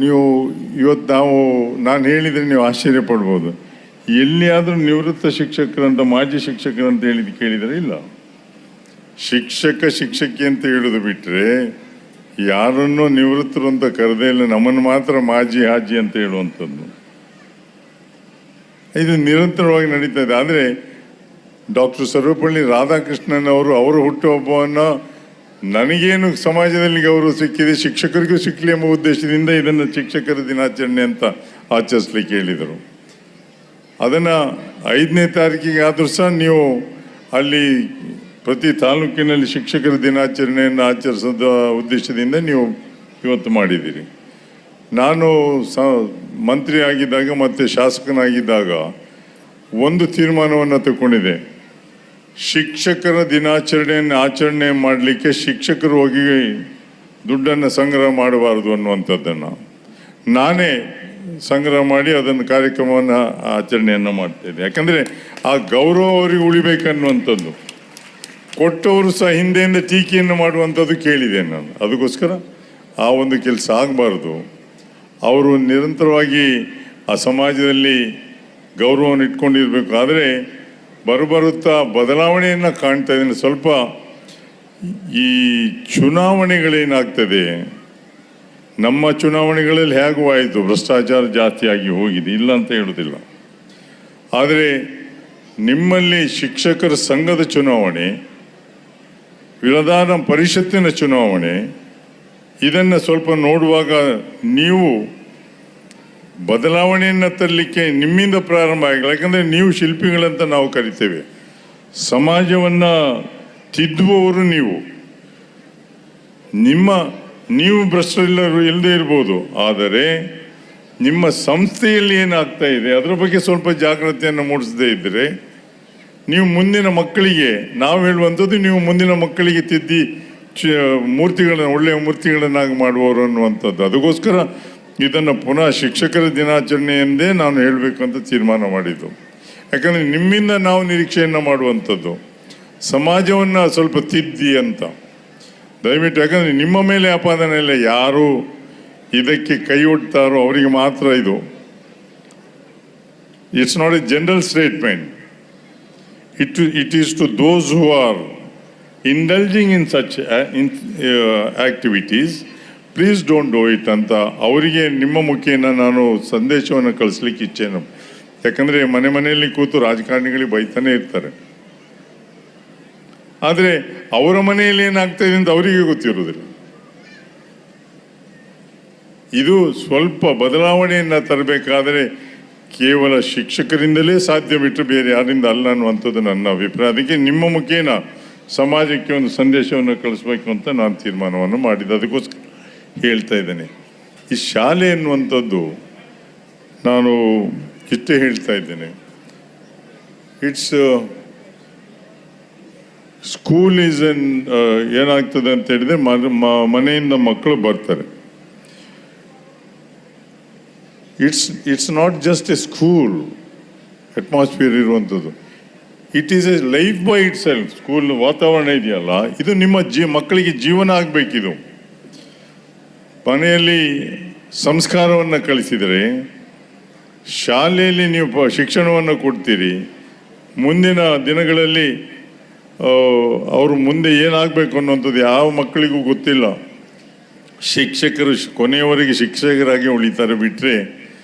ನೀವು ಇವತ್ತು ನಾನು ಹೇಳಿದರೆ ನೀವು ಆಶ್ಚರ್ಯ ಪಡ್ಬೋದು. ಎಲ್ಲಿಯಾದರೂ ನಿವೃತ್ತ ಶಿಕ್ಷಕರಂತ ಮಾಜಿ ಶಿಕ್ಷಕರಂತ ಕೇಳಿದರೆ ಇಲ್ಲ. ಶಿಕ್ಷಕಿ ಅಂತ ಹೇಳೋದು ಬಿಟ್ಟರೆ ಯಾರನ್ನೂ ನಿವೃತ್ತರು ಅಂತ ಕರೆದೇ ಇಲ್ಲ. ನಮ್ಮನ್ನು ಮಾತ್ರ ಮಾಜಿ ಹಾಜಿ ಅಂತ ಹೇಳುವಂಥದ್ದು. ಇದು ನಿರಂತರವಾಗಿ ನಡೀತಾ ಇದೆ. ಆದರೆ ಡಾಕ್ಟರ್ ಸರ್ವಪಳ್ಳಿ ರಾಧಾಕೃಷ್ಣನ್ ಅವರ ಹುಟ್ಟುಹಬ್ಬವನ್ನು ನನಗೇನು ಸಮಾಜದಲ್ಲಿ ಗೌರವ ಸಿಕ್ಕಿದೆ, ಶಿಕ್ಷಕರಿಗೂ ಸಿಕ್ಕಲಿ ಎಂಬ ಉದ್ದೇಶದಿಂದ ಇದನ್ನು ಶಿಕ್ಷಕರ ದಿನಾಚರಣೆ ಅಂತ ಆಚರಿಸ್ಲಿಕ್ಕೆ ಹೇಳಿದರು. ಅದನ್ನು 5ನೇ ತಾರೀಕಿಗೆ ಆದರೂ ಸಹ ನೀವು ಅಲ್ಲಿ ಪ್ರತಿ ತಾಲೂಕಿನಲ್ಲಿ ಶಿಕ್ಷಕರ ದಿನಾಚರಣೆಯನ್ನು ಆಚರಿಸೋದ ಉದ್ದೇಶದಿಂದ ನೀವು ಇವತ್ತು ಮಾಡಿದ್ದೀರಿ. ನಾನು ಮಂತ್ರಿ ಆಗಿದ್ದಾಗ ಮತ್ತು ಶಾಸಕನಾಗಿದ್ದಾಗ ಒಂದು ತೀರ್ಮಾನವನ್ನು ತಗೊಂಡಿದೆ. ಶಿಕ್ಷಕರ ದಿನಾಚರಣೆಯನ್ನು ಆಚರಣೆ ಮಾಡಲಿಕ್ಕೆ ಶಿಕ್ಷಕರು ಹೋಗಿ ದುಡ್ಡನ್ನು ಸಂಗ್ರಹ ಮಾಡಬಾರ್ದು ಅನ್ನುವಂಥದ್ದನ್ನು ನಾನೇ ಸಂಗ್ರಹ ಮಾಡಿ ಅದನ್ನು ಕಾರ್ಯಕ್ರಮವನ್ನು ಆಚರಣೆಯನ್ನು ಮಾಡ್ತಾಯಿದ್ದೆ. ಯಾಕಂದರೆ ಆ ಗೌರವ ಅವರಿಗೆ ಉಳಿಬೇಕನ್ನುವಂಥದ್ದು. ಕೊಟ್ಟವರು ಸಹ ಹಿಂದೆಯಿಂದ ಟೀಕೆಯನ್ನು ಮಾಡುವಂಥದ್ದು ಕೇಳಿದೆ ನಾನು. ಅದಕ್ಕೋಸ್ಕರ ಆ ಒಂದು ಕೆಲಸ ಆಗಬಾರ್ದು. ಅವರು ನಿರಂತರವಾಗಿ ಆ ಸಮಾಜದಲ್ಲಿ ಗೌರವವನ್ನು ಇಟ್ಕೊಂಡಿರಬೇಕು. ಆದರೆ ಬರುತ್ತಾ ಬದಲಾವಣೆಯನ್ನು ಕಾಣ್ತಾ ಇದ್ದೀನಿ. ಸ್ವಲ್ಪ ಈ ಚುನಾವಣೆಗಳೇನಾಗ್ತದೆ, ನಮ್ಮ ಚುನಾವಣೆಗಳಲ್ಲಿ ಹೇಗೂ ಆಯಿತು, ಭ್ರಷ್ಟಾಚಾರ ಜಾಸ್ತಿಯಾಗಿ ಹೋಗಿದೆ, ಇಲ್ಲ ಅಂತ ಹೇಳೋದಿಲ್ಲ. ಆದರೆ ನಿಮ್ಮಲ್ಲಿ ಶಿಕ್ಷಕರ ಸಂಘದ ಚುನಾವಣೆ, ವಿಧಾನ ಪರಿಷತ್ತಿನ ಚುನಾವಣೆ, ಇದನ್ನು ಸ್ವಲ್ಪ ನೋಡುವಾಗ ನೀವು ಬದಲಾವಣೆಯನ್ನು ತರಲಿಕ್ಕೆ ನಿಮ್ಮಿಂದ ಪ್ರಾರಂಭ ಆಗಿಲ್ಲ. ಯಾಕಂದರೆ ನೀವು ಶಿಲ್ಪಿಗಳಂತ ನಾವು ಕರಿತೇವೆ. ಸಮಾಜವನ್ನು ತಿದ್ದುವವರು ನೀವು ಭ್ರಷ್ಟರಿಲ್ಲದೆ ಇರ್ಬೋದು. ಆದರೆ ನಿಮ್ಮ ಸಂಸ್ಥೆಯಲ್ಲಿ ಏನಾಗ್ತಾ ಇದೆ ಅದರ ಬಗ್ಗೆ ಸ್ವಲ್ಪ ಜಾಗೃತಿಯನ್ನು ಮೂಡಿಸದೇ ಇದ್ದರೆ ನೀವು ಮುಂದಿನ ಮಕ್ಕಳಿಗೆ, ನಾವು ಹೇಳುವಂಥದ್ದು, ನೀವು ಮುಂದಿನ ಮಕ್ಕಳಿಗೆ ತಿದ್ದಿ ಒಳ್ಳೆಯ ಮೂರ್ತಿಗಳನ್ನಾಗಿ ಮಾಡುವವರು ಅನ್ನುವಂಥದ್ದು. ಅದಕ್ಕೋಸ್ಕರ ಇದನ್ನು ಪುನಃ ಶಿಕ್ಷಕರ ದಿನಾಚರಣೆ ಎಂದೇ ನಾನು ಹೇಳಬೇಕಂತ ತೀರ್ಮಾನ ಮಾಡಿದ್ದು. ಯಾಕಂದರೆ ನಿಮ್ಮಿಂದ ನಾವು ನಿರೀಕ್ಷೆಯನ್ನು ಮಾಡುವಂಥದ್ದು ಸಮಾಜವನ್ನು ಸ್ವಲ್ಪ ತಿದ್ದಿ ಅಂತ. ದಯವಿಟ್ಟು, ಯಾಕಂದರೆ ನಿಮ್ಮ ಮೇಲೆ ಆಪಾದನೆ ಇಲ್ಲ. ಯಾರು ಇದಕ್ಕೆ ಕೈ ಒಡ್ತಾರೋ ಅವರಿಗೆ ಮಾತ್ರ ಇದು. It's not A general statement. It is to those who are indulging in such activities, please don't do it ಅಂತ ಅವರಿಗೆ ನಿಮ್ಮ ಮುಖೇನ ನಾನು ಸಂದೇಶವನ್ನು ಕಳಿಸ್ಲಿಕ್ಕೆ ಇಚ್ಛೆನು. ಯಾಕಂದರೆ ಮನೆಯಲ್ಲಿ ಕೂತು ರಾಜಕಾರಣಿಗಳಿಗೆ ಬೈತಾನೆ ಇರ್ತಾರೆ. ಆದರೆ ಅವರ ಮನೆಯಲ್ಲಿ ಏನಾಗ್ತಾಯಿದೆ ಅಂತ ಅವರಿಗೆ ಗೊತ್ತಿರೋದಿಲ್ಲ. ಇದು ಸ್ವಲ್ಪ ಬದಲಾವಣೆಯನ್ನು ತರಬೇಕಾದರೆ ಕೇವಲ ಶಿಕ್ಷಕರಿಂದಲೇ ಸಾಧ್ಯ ಬಿಟ್ಟರೆ ಬೇರೆ ಯಾರಿಂದ ಅಲ್ಲ ಅನ್ನುವಂಥದ್ದು ನನ್ನ ಅಭಿಪ್ರಾಯ. ಅದಕ್ಕೆ ನಿಮ್ಮ ಮುಖೇನ ಸಮಾಜಕ್ಕೆ ಒಂದು ಸಂದೇಶವನ್ನು ಕಳಿಸ್ಬೇಕು ಅಂತ ನಾನು ತೀರ್ಮಾನವನ್ನು ಮಾಡಿದ್ದೆ. ಅದಕ್ಕೋಸ್ಕರ ಹೇಳ್ತಾ ಇದ್ದೇನೆ. ಈ ಶಾಲೆ ಎನ್ನುವಂಥದ್ದು ನಾನು ಇಷ್ಟೇ ಹೇಳ್ತಾ ಇದ್ದೇನೆ. ಸ್ಕೂಲ್ ಈಸ್ ಏನಾಗ್ತದೆ ಅಂತ ಹೇಳಿದರೆ ಮನೆಯಿಂದ ಮಕ್ಕಳು ಬರ್ತಾರೆ. It's not just a school atmosphere ಇರುವಂಥದ್ದು. It is a life by itself. School ವಾತಾವರಣ ಇದೆಯಲ್ಲ, ಇದು ನಿಮ್ಮ ಮಕ್ಕಳಿಗೆ ಜೀವನ ಆಗಬೇಕಿದು. ಮನೆಯಲ್ಲಿ ಸಂಸ್ಕಾರವನ್ನು ಕಲಿಸಿದರೆ ಶಾಲೆಯಲ್ಲಿ ನೀವು ಶಿಕ್ಷಣವನ್ನು ಕೊಡ್ತೀರಿ. ಮುಂದಿನ ದಿನಗಳಲ್ಲಿ ಅವರು ಮುಂದೆ ಏನಾಗಬೇಕು ಅನ್ನುವಂಥದ್ದು ಯಾವ ಮಕ್ಕಳಿಗೂ ಗೊತ್ತಿಲ್ಲ. ಶಿಕ್ಷಕರು ಕೊನೆಯವರೆಗೆ ಶಿಕ್ಷಕರಾಗಿ ಉಳಿತಾರೆ ಬಿಟ್ಟರೆ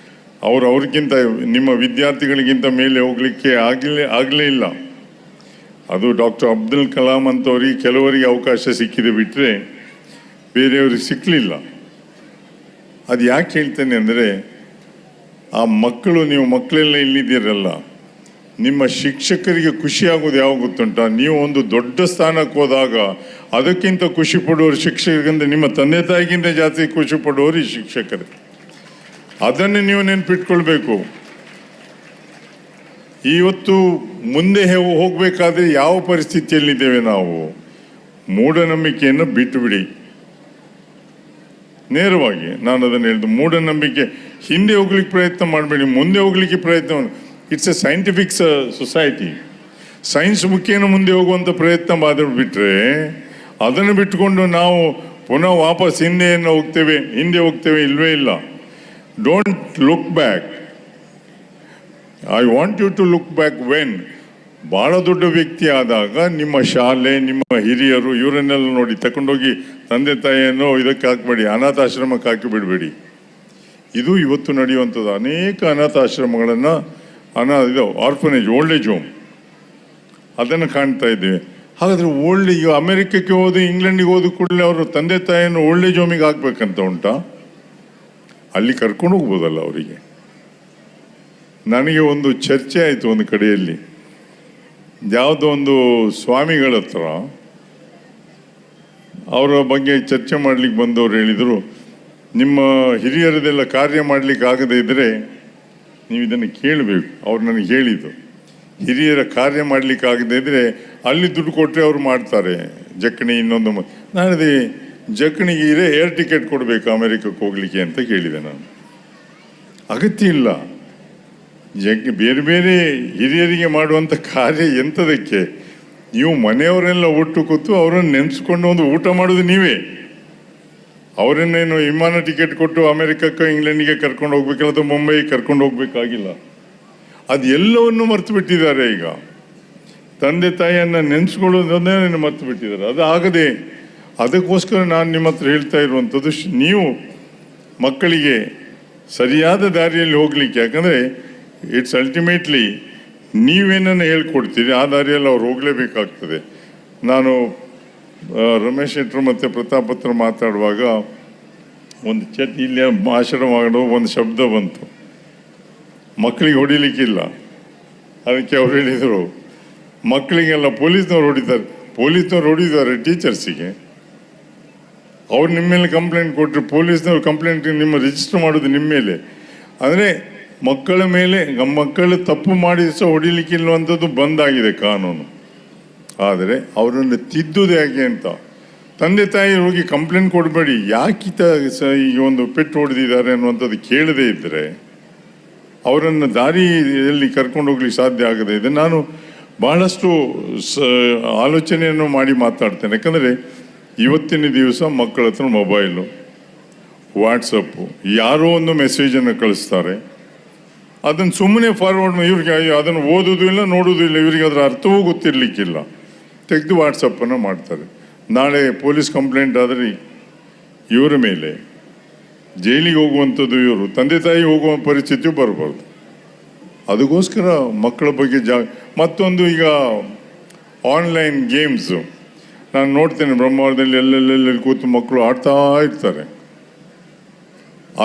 ಅವ್ರಿಗಿಂತ ನಿಮ್ಮ ವಿದ್ಯಾರ್ಥಿಗಳಿಗಿಂತ ಮೇಲೆ ಹೋಗಲಿಕ್ಕೆ ಆಗಲೇ ಇಲ್ಲ. ಅದು ಡಾಕ್ಟರ್ ಅಬ್ದುಲ್ ಕಲಾಂ ಅಂತವರಿಗೆ ಕೆಲವರಿಗೆ ಅವಕಾಶ ಸಿಕ್ಕಿದೆ ಬಿಟ್ಟರೆ ಬೇರೆಯವ್ರಿಗೆ ಸಿಕ್ಕಲಿಲ್ಲ. ಅದು ಯಾಕೆ ಹೇಳ್ತೇನೆ ಅಂದರೆ ಆ ಮಕ್ಕಳು, ನೀವು ಮಕ್ಕಳೆಲ್ಲ ಇಲ್ಲಿದ್ದೀರಲ್ಲ, ನಿಮ್ಮ ಶಿಕ್ಷಕರಿಗೆ ಖುಷಿ ಆಗೋದು ಯಾವಾಗ ಗೊತ್ತುಂಟ? ನೀವು ಒಂದು ದೊಡ್ಡ ಸ್ಥಾನಕ್ಕೆ ಹೋದಾಗ ಅದಕ್ಕಿಂತ ಖುಷಿ ಪಡುವವರು ಶಿಕ್ಷಕರಿಂದ, ನಿಮ್ಮ ತಂದೆ ತಾಯಿಗಿಂತ ಜಾಸ್ತಿ ಖುಷಿ ಪಡುವವರು ಈ ಶಿಕ್ಷಕರು. ಅದನ್ನು ನೀವು ನೆನ್ಪಿಟ್ಕೊಳ್ಬೇಕು. ಇವತ್ತು ಮುಂದೆ ಹೋಗಬೇಕಾದ್ರೆ ಯಾವ ಪರಿಸ್ಥಿತಿಯಲ್ಲಿದ್ದೇವೆ ನಾವು? ಮೂಢನಂಬಿಕೆಯನ್ನು ಬಿಟ್ಟು ಬಿಡಿ. ನೇರವಾಗಿ ನಾನು ಅದನ್ನು ಹೇಳಿದ್ದು, ಮೂಢನಂಬಿಕೆ ಹಿಂದೆ ಹೋಗ್ಲಿಕ್ಕೆ ಪ್ರಯತ್ನ ಮಾಡಬೇಡಿ, ಮುಂದೆ ಹೋಗ್ಲಿಕ್ಕೆ ಪ್ರಯತ್ನ ಮಾಡಿ. It's A scientific society. Science ಮುಖೇನ ಮುಂದೆ ಹೋಗುವಂಥ ಪ್ರಯತ್ನ ಬಿಟ್ಟರೆ, ಅದನ್ನು ಬಿಟ್ಟುಕೊಂಡು ನಾವು ಪುನಃ ವಾಪಸ್ ಹಿಂದೆ ಹೋಗ್ತೇವೆ, ಇಲ್ವೇ ಇಲ್ಲ. Don't look back. I want you to look back when ಭಾಳ ದೊಡ್ಡ ವ್ಯಕ್ತಿ ಆದಾಗ ನಿಮ್ಮ ಶಾಲೆ, ನಿಮ್ಮ ಹಿರಿಯರು ಇವರನ್ನೆಲ್ಲ ನೋಡಿ ತಗೊಂಡೋಗಿ ತಂದೆ ತಾಯಿಯನ್ನು ಇದಕ್ಕೆ ಹಾಕಬೇಡಿ, ಅನಾಥಾಶ್ರಮಕ್ಕೆ ಹಾಕಿ ಬಿಡಬೇಡಿ. ಇದು ಇವತ್ತು ನಡೆಯುವಂಥದ್ದು. ಅನೇಕ ಅನಾಥಾಶ್ರಮಗಳನ್ನು ಇದು ಆರ್ಫನೇಜ್, ಓಲ್ಡ್ ಏಜ್ ಹೋಮ್, ಅದನ್ನು ಕಾಣ್ತಾ ಇದ್ದೇವೆ. ಹಾಗಾದರೆ ಈಗ ಅಮೆರಿಕಕ್ಕೆ ಹೋದು ಇಂಗ್ಲೆಂಡಿಗೆ ಹೋದ ಕೂಡಲೇ ಅವರು ತಂದೆ ತಾಯಿಯನ್ನು ಓಲ್ಡ್ ಏಜ್ ಹೋಮಿಗೆ ಹಾಕ್ಬೇಕಂತ ಉಂಟಾ? ಅಲ್ಲಿ ಕರ್ಕೊಂಡು ಹೋಗ್ಬೋದಲ್ಲ ಅವರಿಗೆ. ನನಗೆ ಒಂದು ಚರ್ಚೆ ಆಯಿತು ಒಂದು ಕಡೆಯಲ್ಲಿ, ಯಾವುದೋ ಒಂದು ಸ್ವಾಮಿಗಳ ಹತ್ರ ಅವರ ಬಗ್ಗೆ ಚರ್ಚೆ ಮಾಡಲಿಕ್ಕೆ ಬಂದವರು ಹೇಳಿದರು, ನಿಮ್ಮ ಹಿರಿಯರದೆಲ್ಲ ಕಾರ್ಯ ಮಾಡಲಿಕ್ಕೆ ಆಗದೇ ಇದ್ದರೆ ನೀವು ಇದನ್ನು ಕೇಳಬೇಕು. ಅವ್ರು ನನಗೆ ಹೇಳಿದ್ದು, ಹಿರಿಯರ ಕಾರ್ಯ ಮಾಡಲಿಕ್ಕೆ ಆಗದೇ ಇದ್ದರೆ ಅಲ್ಲಿ ದುಡ್ಡು ಕೊಟ್ಟರೆ ಅವ್ರು ಮಾಡ್ತಾರೆ, ಜಕ್ಕಣಿ ಇನ್ನೊಂದು. ನಾನದೇ ಜಕ್ಕಣಿಗೆ ಏರ್ ಟಿಕೆಟ್ ಕೊಡಬೇಕು ಅಮೆರಿಕಕ್ಕೆ ಹೋಗಲಿಕ್ಕೆ ಅಂತ ಕೇಳಿದೆ ನಾನು. ಅಗತ್ಯ ಇಲ್ಲ. ಬೇರೆ ಬೇರೆ ಹಿರಿಯರಿಗೆ ಮಾಡುವಂಥ ಕಾರ್ಯ ಎಂಥದಕ್ಕೆ? ನೀವು ಮನೆಯವರೆಲ್ಲ ಒಟ್ಟು ಕೂತು ಅವರನ್ನು ನೆನೆಸ್ಕೊಂಡು ಒಂದು ಊಟ ಮಾಡೋದು ನೀವೇ. ಅವರನ್ನೇನು ವಿಮಾನ ಟಿಕೆಟ್ ಕೊಟ್ಟು ಅಮೆರಿಕಕ್ಕೆ ಇಂಗ್ಲೆಂಡಿಗೆ ಕರ್ಕೊಂಡು ಹೋಗ್ಬೇಕಲ್ಲ, ಅಥವಾ ಮುಂಬೈಗೆ ಕರ್ಕೊಂಡು ಹೋಗ್ಬೇಕಾಗಿಲ್ಲ. ಅದು ಎಲ್ಲವನ್ನು ಮರ್ತು ಬಿಟ್ಟಿದ್ದಾರೆ. ಈಗ ತಂದೆ ತಾಯಿಯನ್ನು ನೆನೆಸ್ಕೊಳ್ಳೋದನ್ನೇ ಮರ್ತು ಬಿಟ್ಟಿದ್ದಾರೆ. ಅದು ಆಗದೆ, ಅದಕ್ಕೋಸ್ಕರ ನಾನು ನಿಮ್ಮ ಹತ್ರ ಹೇಳ್ತಾ ಇರುವಂಥದ್ದು, ನೀವು ಮಕ್ಕಳಿಗೆ ಸರಿಯಾದ ದಾರಿಯಲ್ಲಿ ಹೋಗಲಿಕ್ಕೆ, ಯಾಕಂದರೆ ಇಟ್ಸ್ ಅಲ್ಟಿಮೇಟ್ಲಿ ನೀವೇನನ್ನು ಹೇಳ್ಕೊಡ್ತೀರಿ ಆ ದಾರಿಯಲ್ಲಿ ಅವ್ರು ಹೋಗಲೇಬೇಕಾಗ್ತದೆ. ನಾನು ರಮೇಶ್ ಶೆಟ್ಟರು ಮತ್ತು ಪ್ರತಾಪ್ ಹತ್ರ ಮಾತಾಡುವಾಗ ಒಂದು ಇಲ್ಲಿ ಭಾಷಣ ಮಾಡೋ ಒಂದು ಶಬ್ದ ಬಂತು, ಮಕ್ಕಳಿಗೆ ಹೊಡಿಲಿಕ್ಕಿಲ್ಲ. ಅದಕ್ಕೆ ಅವ್ರು ಹೇಳಿದರು, ಮಕ್ಕಳಿಗೆಲ್ಲ ಪೊಲೀಸ್ನವ್ರು ಹೊಡಿದ್ದಾರೆ ಟೀಚರ್ಸಿಗೆ. ಅವ್ರು ನಿಮ್ಮ ಮೇಲೆ ಕಂಪ್ಲೇಂಟ್ ಕೊಟ್ಟರೆ ಪೊಲೀಸ್ನವ್ರು ಕಂಪ್ಲೇಂಟ್ ನಿಮ್ಮ ರಿಜಿಸ್ಟರ್ ಮಾಡೋದು ನಿಮ್ಮ ಮೇಲೆ. ಅಂದರೆ ಮಕ್ಕಳ ಮೇಲೆ, ಮಕ್ಕಳು ತಪ್ಪು ಮಾಡಿ ಸಹ ಹೊಡಿಲಿಕ್ಕಿಲ್ಲವಂಥದ್ದು ಬಂದಾಗಿದೆ ಕಾನೂನು. ಆದರೆ ಅವರನ್ನು ತಿದ್ದುದು ಹೇಗೆ ಅಂತ ತಂದೆ ತಾಯಿ ಹೋಗಿ ಕಂಪ್ಲೇಂಟ್ ಕೊಡಬೇಡಿ. ಯಾಕಿತ ಈಗ ಒಂದು ಪೆಟ್ಟು ಹೊಡೆದಿದ್ದಾರೆ ಅನ್ನುವಂಥದ್ದು ಕೇಳದೇ ಇದ್ದರೆ ಅವರನ್ನು ದಾರಿಯಲ್ಲಿ ಕರ್ಕೊಂಡು ಹೋಗ್ಲಿಕ್ಕೆ ಸಾಧ್ಯ ಆಗದೆ ಇದೆ. ನಾನು ಬಹಳಷ್ಟು ಆಲೋಚನೆಯನ್ನು ಮಾಡಿ ಮಾತಾಡ್ತೇನೆ. ಯಾಕಂದರೆ ಇವತ್ತಿನ ದಿವಸ ಮಕ್ಕಳ ಹತ್ರ ಮೊಬೈಲು, ವಾಟ್ಸಪ್ಪು, ಯಾರೋ ಒಂದು ಮೆಸೇಜನ್ನು ಕಳಿಸ್ತಾರೆ, ಅದನ್ನು ಸುಮ್ಮನೆ ಫಾರ್ವರ್ಡ್ ಇವ್ರಿಗೆ ಅದನ್ನು ಓದೋದು ಇಲ್ಲ, ನೋಡೋದು ಇಲ್ಲ, ಇವರಿಗೆ ಅದರ ಅರ್ಥವೂ ಗೊತ್ತಿರಲಿಕ್ಕಿಲ್ಲ, ತೆಗೆದು ವಾಟ್ಸಪ್ಪನ್ನು ಮಾಡ್ತಾರೆ. ನಾಳೆ ಪೊಲೀಸ್ ಕಂಪ್ಲೇಂಟ್ ಆದರೆ ಇವರ ಮೇಲೆ ಜೈಲಿಗೆ ಹೋಗುವಂಥದ್ದು, ಇವರು ತಂದೆ ತಾಯಿ ಹೋಗುವ ಪರಿಸ್ಥಿತಿಯು ಬರಬಾರ್ದು. ಅದಕ್ಕೋಸ್ಕರ ಮಕ್ಕಳ ಬಗ್ಗೆ ಮತ್ತೊಂದು, ಈಗ ಆನ್ಲೈನ್ ಗೇಮ್ಸು ನಾನು ನೋಡ್ತೇನೆ, ಬ್ರಹ್ಮಾವರದಲ್ಲಿ ಎಲ್ಲೆಲ್ಲೆಲ್ಲಿ ಕೂತು ಮಕ್ಕಳು ಆಡ್ತಾ ಇರ್ತಾರೆ.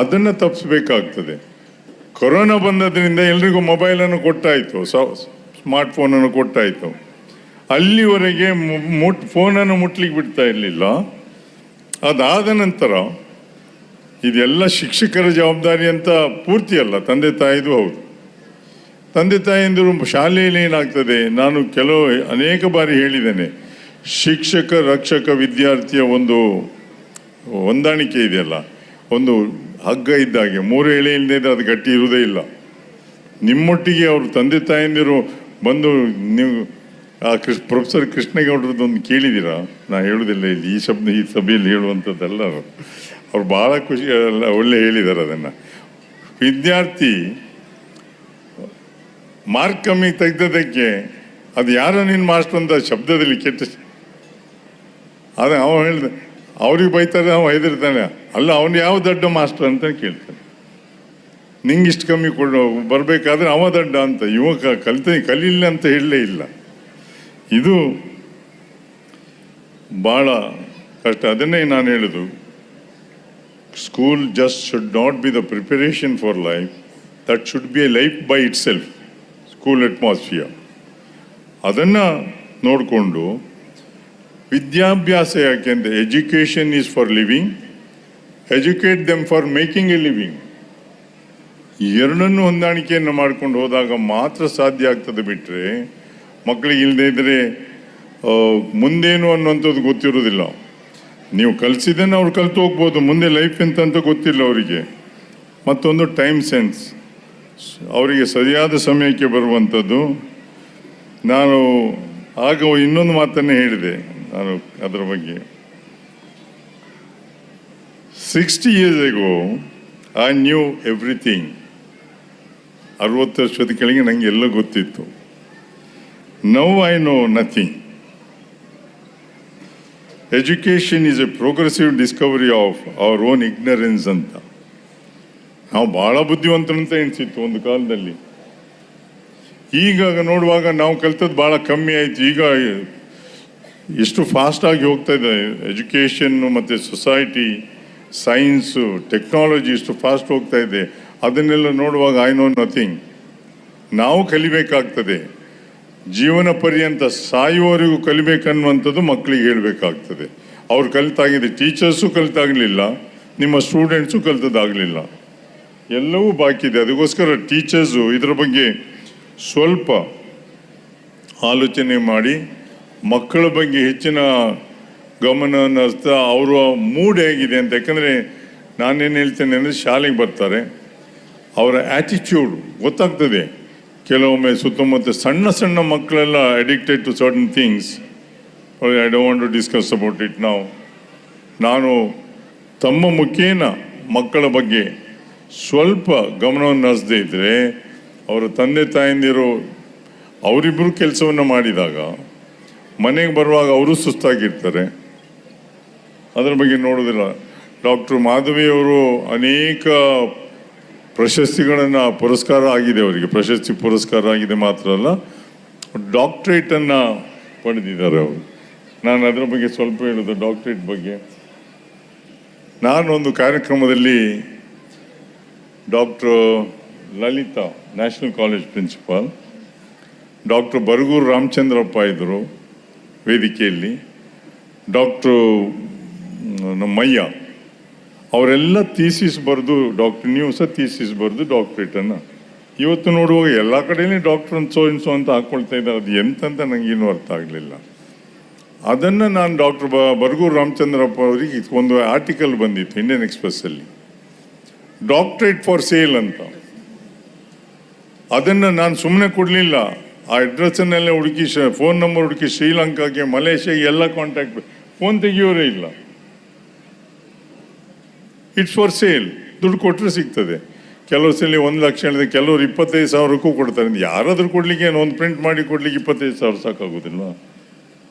ಅದನ್ನು ತಪ್ಪಿಸ್ಬೇಕಾಗ್ತದೆ. ಕೊರೋನಾ ಬಂದದ್ರಿಂದ ಎಲ್ರಿಗೂ ಮೊಬೈಲನ್ನು ಕೊಟ್ಟಾಯಿತು, ಸ್ಮಾರ್ಟ್ಫೋನನ್ನು ಕೊಟ್ಟಾಯಿತು. ಅಲ್ಲಿವರೆಗೆ ಫೋನನ್ನು ಮುಟ್ಲಿಕ್ಕೆ ಬಿಡ್ತಾ ಇರಲಿಲ್ಲ. ಅದಾದ ನಂತರ ಇದೆಲ್ಲ ಶಿಕ್ಷಕರ ಜವಾಬ್ದಾರಿ ಅಂತ ಪೂರ್ತಿ ಅಲ್ಲ, ತಂದೆ ತಾಯಿದು ಹೌದು. ತಂದೆ ತಾಯಿಯಂದರು ಶಾಲೆಯಲ್ಲಿ ಏನಾಗ್ತದೆ, ನಾನು ಅನೇಕ ಬಾರಿ ಹೇಳಿದ್ದೇನೆ, ಶಿಕ್ಷಕ ರಕ್ಷಕ ವಿದ್ಯಾರ್ಥಿಯ ಒಂದು ಹೊಂದಾಣಿಕೆ ಇದೆಯಲ್ಲ, ಒಂದು ಹಗ್ಗ ಇದ್ದಾಗೆ, 3 ಎಳೆ ಇಲ್ಲದೆ ಇದ್ದರೆ ಅದು ಗಟ್ಟಿ ಇರುವುದೇ ಇಲ್ಲ. ನಿಮ್ಮೊಟ್ಟಿಗೆ ಅವರು ತಂದೆ ತಾಯಂದಿರು ಬಂದು, ನೀವು ಪ್ರೊಫೆಸರ್ ಕೃಷ್ಣೇಗೌಡರದ್ದೊಂದು ಕೇಳಿದ್ದೀರಾ? ನಾ ಹೇಳುವುದಿಲ್ಲ ಇಲ್ಲಿ, ಈ ಸಭೆಯಲ್ಲಿ ಹೇಳುವಂಥದ್ದಲ್ಲ. ಅವ್ರು ಭಾಳ ಖುಷಿ, ಒಳ್ಳೆ ಹೇಳಿದ್ದಾರೆ ಅದನ್ನು. ವಿದ್ಯಾರ್ಥಿ ಮಾರ್ಕ್ ಕಮ್ಮಿ ತೆಗೆದದಕ್ಕೆ ಅದು ಯಾರೋ ನಿನ್ನ ಮಾಸ್ಟರ್ ಅಂತ ಶಬ್ದದಲ್ಲಿ ಕೆಟ್ಟ, ಅದು ಅವ ಹೇಳಿದ, ಅವ್ರಿಗೆ ಬೈತಾರೆ, ಅವ ಹೆದರ್ತಾನೆ, ಅಲ್ಲ ಅವನು ಯಾವ ದೊಡ್ಡ ಮಾಸ್ಟರ್ ಅಂತ ಕೇಳ್ತಾನೆ. ನಿಂಗೆ ಇಷ್ಟು ಕಮ್ಮಿ ಬರಬೇಕಾದ್ರೆ ಅವ ದೊಡ್ಡ ಅಂತ, ಕಲೀಲಿಲ್ಲ ಅಂತ ಹೇಳಲೇ ಇಲ್ಲ. ಇದು ಭಾಳ ಕಷ್ಟ. ಅದನ್ನೇ ನಾನು ಹೇಳೋದು, school just should not be the preparation for life, that should be A life by itself, school atmosphere. ಅದನ್ನು ನೋಡಿಕೊಂಡು ವಿದ್ಯಾಭ್ಯಾಸ ಯಾಕೆ ಅಂದರೆ education is for living, educate them for making A living. ಎರಡನ್ನೂ ಹೊಂದಾಣಿಕೆಯನ್ನು ಮಾಡ್ಕೊಂಡು ಹೋದಾಗ ಮಾತ್ರ ಸಾಧ್ಯ ಆಗ್ತದೆ. ಬಿಟ್ಟರೆ ಮಕ್ಕಳಿಗೆ ಇಲ್ಲದೇ ಇದ್ದರೆ ಮುಂದೇನು ಅನ್ನುವಂಥದ್ದು ಗೊತ್ತಿರೋದಿಲ್ಲ. ನೀವು ಕಲಿಸಿದ್ದನ್ನು ಅವ್ರು ಕಲಿತು ಹೋಗ್ಬೋದು, ಮುಂದೆ ಲೈಫ್ ಎಂತ ಗೊತ್ತಿಲ್ಲ ಅವರಿಗೆ. ಮತ್ತೊಂದು ಟೈಮ್ ಸೆನ್ಸ್, ಅವರಿಗೆ ಸರಿಯಾದ ಸಮಯಕ್ಕೆ ಬರುವಂಥದ್ದು. ನಾನು ಆಗ ಇನ್ನೊಂದು ಮಾತನ್ನೇ ಹೇಳಿದೆ ನಾನು ಅದರ ಬಗ್ಗೆ. 60 years ago I knew everything. 60 ವರ್ಷದ ಕೆಳಗೆ ನನಗೆ ಎಲ್ಲ ಗೊತ್ತಿತ್ತು. Now I know nothing. Education is A progressive Discovery of our own ignorance ಅಂತ. ನಾವು ಭಾಳ ಬುದ್ಧಿವಂತರಂತ ಎನಿಸಿತ್ತು ಒಂದು ಕಾಲದಲ್ಲಿ. ಈಗ ನೋಡುವಾಗ ನಾವು ಕಲ್ತದ್ದು ಭಾಳ ಕಮ್ಮಿ ಆಯಿತು. ಈಗ ಎಷ್ಟು ಫಾಸ್ಟಾಗಿ ಹೋಗ್ತಾ ಇದೆ ಎಜುಕೇಷನ್ನು ಮತ್ತು ಸೊಸೈಟಿ, ಸೈನ್ಸು, ಟೆಕ್ನಾಲಜಿ ಎಷ್ಟು ಫಾಸ್ಟ್ ಹೋಗ್ತಾ ಇದೆ. ಅದನ್ನೆಲ್ಲ ನೋಡುವಾಗ ಐ ನೋ ನಥಿಂಗ್. ನಾವು ಕಲಿಬೇಕಾಗ್ತದೆ. ಜೀವನ ಪರ್ಯಂತ ಸಾಯುವವರೆಗೂ ಕಲಿಬೇಕನ್ನುವಂಥದ್ದು ಮಕ್ಕಳಿಗೆ ಹೇಳಬೇಕಾಗ್ತದೆ. ಅವ್ರು ಕಲಿತಾಗಿದೆ, ಟೀಚರ್ಸು ಕಲಿತಾಗಲಿಲ್ಲ, ನಿಮ್ಮ ಸ್ಟೂಡೆಂಟ್ಸು ಕಲಿತದಾಗಲಿಲ್ಲ, ಎಲ್ಲವೂ ಬಾಕಿ ಇದೆ. ಅದಕ್ಕೋಸ್ಕರ ಟೀಚರ್ಸು ಇದರ ಬಗ್ಗೆ ಸ್ವಲ್ಪ ಆಲೋಚನೆ ಮಾಡಿ ಮಕ್ಕಳ ಬಗ್ಗೆ ಹೆಚ್ಚಿನ ಗಮನವನ್ನು ಹರಿಸ್ತಾ ಅವರ ಮೂಡ್ ಹೇಗಿದೆ ಅಂತ. ಯಾಕಂದರೆ ನಾನೇನು ಹೇಳ್ತೇನೆ ಅಂದರೆ ಶಾಲೆಗೆ ಬರ್ತಾರೆ, ಅವರ ಆ್ಯಟಿಟ್ಯೂಡ್ ಗೊತ್ತಾಗ್ತದೆ. ಕೆಲವೊಮ್ಮೆ ಸುತ್ತಮುತ್ತ ಸಣ್ಣ ಸಣ್ಣ ಮಕ್ಕಳೆಲ್ಲ addicted to certain things. I don't want to discuss about it ನಾವು. ನಾನು ತಮ್ಮ ಮುಖೇನ ಮಕ್ಕಳ ಬಗ್ಗೆ ಸ್ವಲ್ಪ ಗಮನವನ್ನು ಹರಿಸದೇ ಇದ್ದರೆ ಅವರ ತಂದೆ ತಾಯಂದಿರು ಅವರಿಬ್ಬರು ಕೆಲಸವನ್ನು ಮಾಡಿದಾಗ ಮನೆಗೆ ಬರುವಾಗ ಅವರು ಸುಸ್ತಾಗಿರ್ತಾರೆ. ಅದರ ಬಗ್ಗೆ ನೋಡೋದಿಲ್ಲ. ಡಾಕ್ಟ್ರು ಮಾಧವಿಯವರು ಅನೇಕ ಪ್ರಶಸ್ತಿಗಳನ್ನು ಪುರಸ್ಕಾರ ಆಗಿದೆ, ಅವರಿಗೆ ಪ್ರಶಸ್ತಿ ಪುರಸ್ಕಾರ ಆಗಿದೆ ಮಾತ್ರ ಅಲ್ಲ, ಡಾಕ್ಟ್ರೇಟನ್ನು ಪಡೆದಿದ್ದಾರೆ ಅವರು. ನಾನು ಅದರ ಬಗ್ಗೆ ಸ್ವಲ್ಪ ಹೇಳೋದು, ಡಾಕ್ಟ್ರೇಟ್ ಬಗ್ಗೆ. ನಾನೊಂದು ಕಾರ್ಯಕ್ರಮದಲ್ಲಿ doctor Lalitha, national college principal, doctor Baraguru Ramachandrappa ಇದ್ದರು ವೇದಿಕೆಯಲ್ಲಿ, ಡಾಕ್ಟ್ರು ಮಯ್ಯ ಅವರೆಲ್ಲ ಥೀಸಿಸ್ ಬರೆದು, ಡಾಕ್ಟ್ರ್ ನೀವು ಸಹ ಥೀಸಿಸ್ ಬರೆದು ಡಾಕ್ಟ್ರೇಟನ್ನು. ಇವತ್ತು ನೋಡುವಾಗ ಎಲ್ಲ ಕಡೆಯೇ ಡಾಕ್ಟ್ರ್ ಅಂತ ಸೋ ಅಂತ ಹಾಕ್ಕೊಳ್ತಾ ಇದ್ದಾರೆ. ಅದು ಎಂತಂತ ನನಗೇನು ಅರ್ಥ ಆಗಲಿಲ್ಲ. ಅದನ್ನು ನಾನು ಡಾಕ್ಟ್ರ್ ಬರಗೂರು ರಾಮಚಂದ್ರಪ್ಪ ಅವರಿಗೆ ಒಂದು ಆರ್ಟಿಕಲ್ ಬಂದಿತ್ತು ಇಂಡಿಯನ್ ಎಕ್ಸ್ಪ್ರೆಸ್ಸಲ್ಲಿ, ಡಾಕ್ಟ್ರೇಟ್ ಫಾರ್ ಸೇಲ್ ಅಂತ. ಅದನ್ನು ನಾನು ಸುಮ್ಮನೆ ಕೊಡಲಿಲ್ಲ. ಆ ಅಡ್ರೆಸ್ಸನ್ನೆಲ್ಲ ಹುಡುಕಿ, ಫೋನ್ ನಂಬರ್ ಹುಡುಕಿ, ಶ್ರೀಲಂಕಾಗೆ, ಮಲೇಷ್ಯಾಗೆ ಎಲ್ಲ ಕಾಂಟ್ಯಾಕ್ಟ್, ಫೋನ್ ತೆಗಿಯೋರೇ ಇಲ್ಲ. It's for sale. ದುಡ್ಡು ಕೊಟ್ಟರೆ ಸಿಗ್ತದೆ. ಕೆಲವು ಸಲ 1 ಲಕ್ಷ ಹೇಳಿದ್ರೆ ಕೆಲವರು 25,000ಕ್ಕೂ ಕೊಡ್ತಾರೆ. ಯಾರಾದರೂ ಕೊಡಲಿಕ್ಕೆ ಒಂದು ಪ್ರಿಂಟ್ ಮಾಡಿ ಕೊಡ್ಲಿಕ್ಕೆ 25,000 ಸಾಕಾಗೋದಿಲ್ಲ.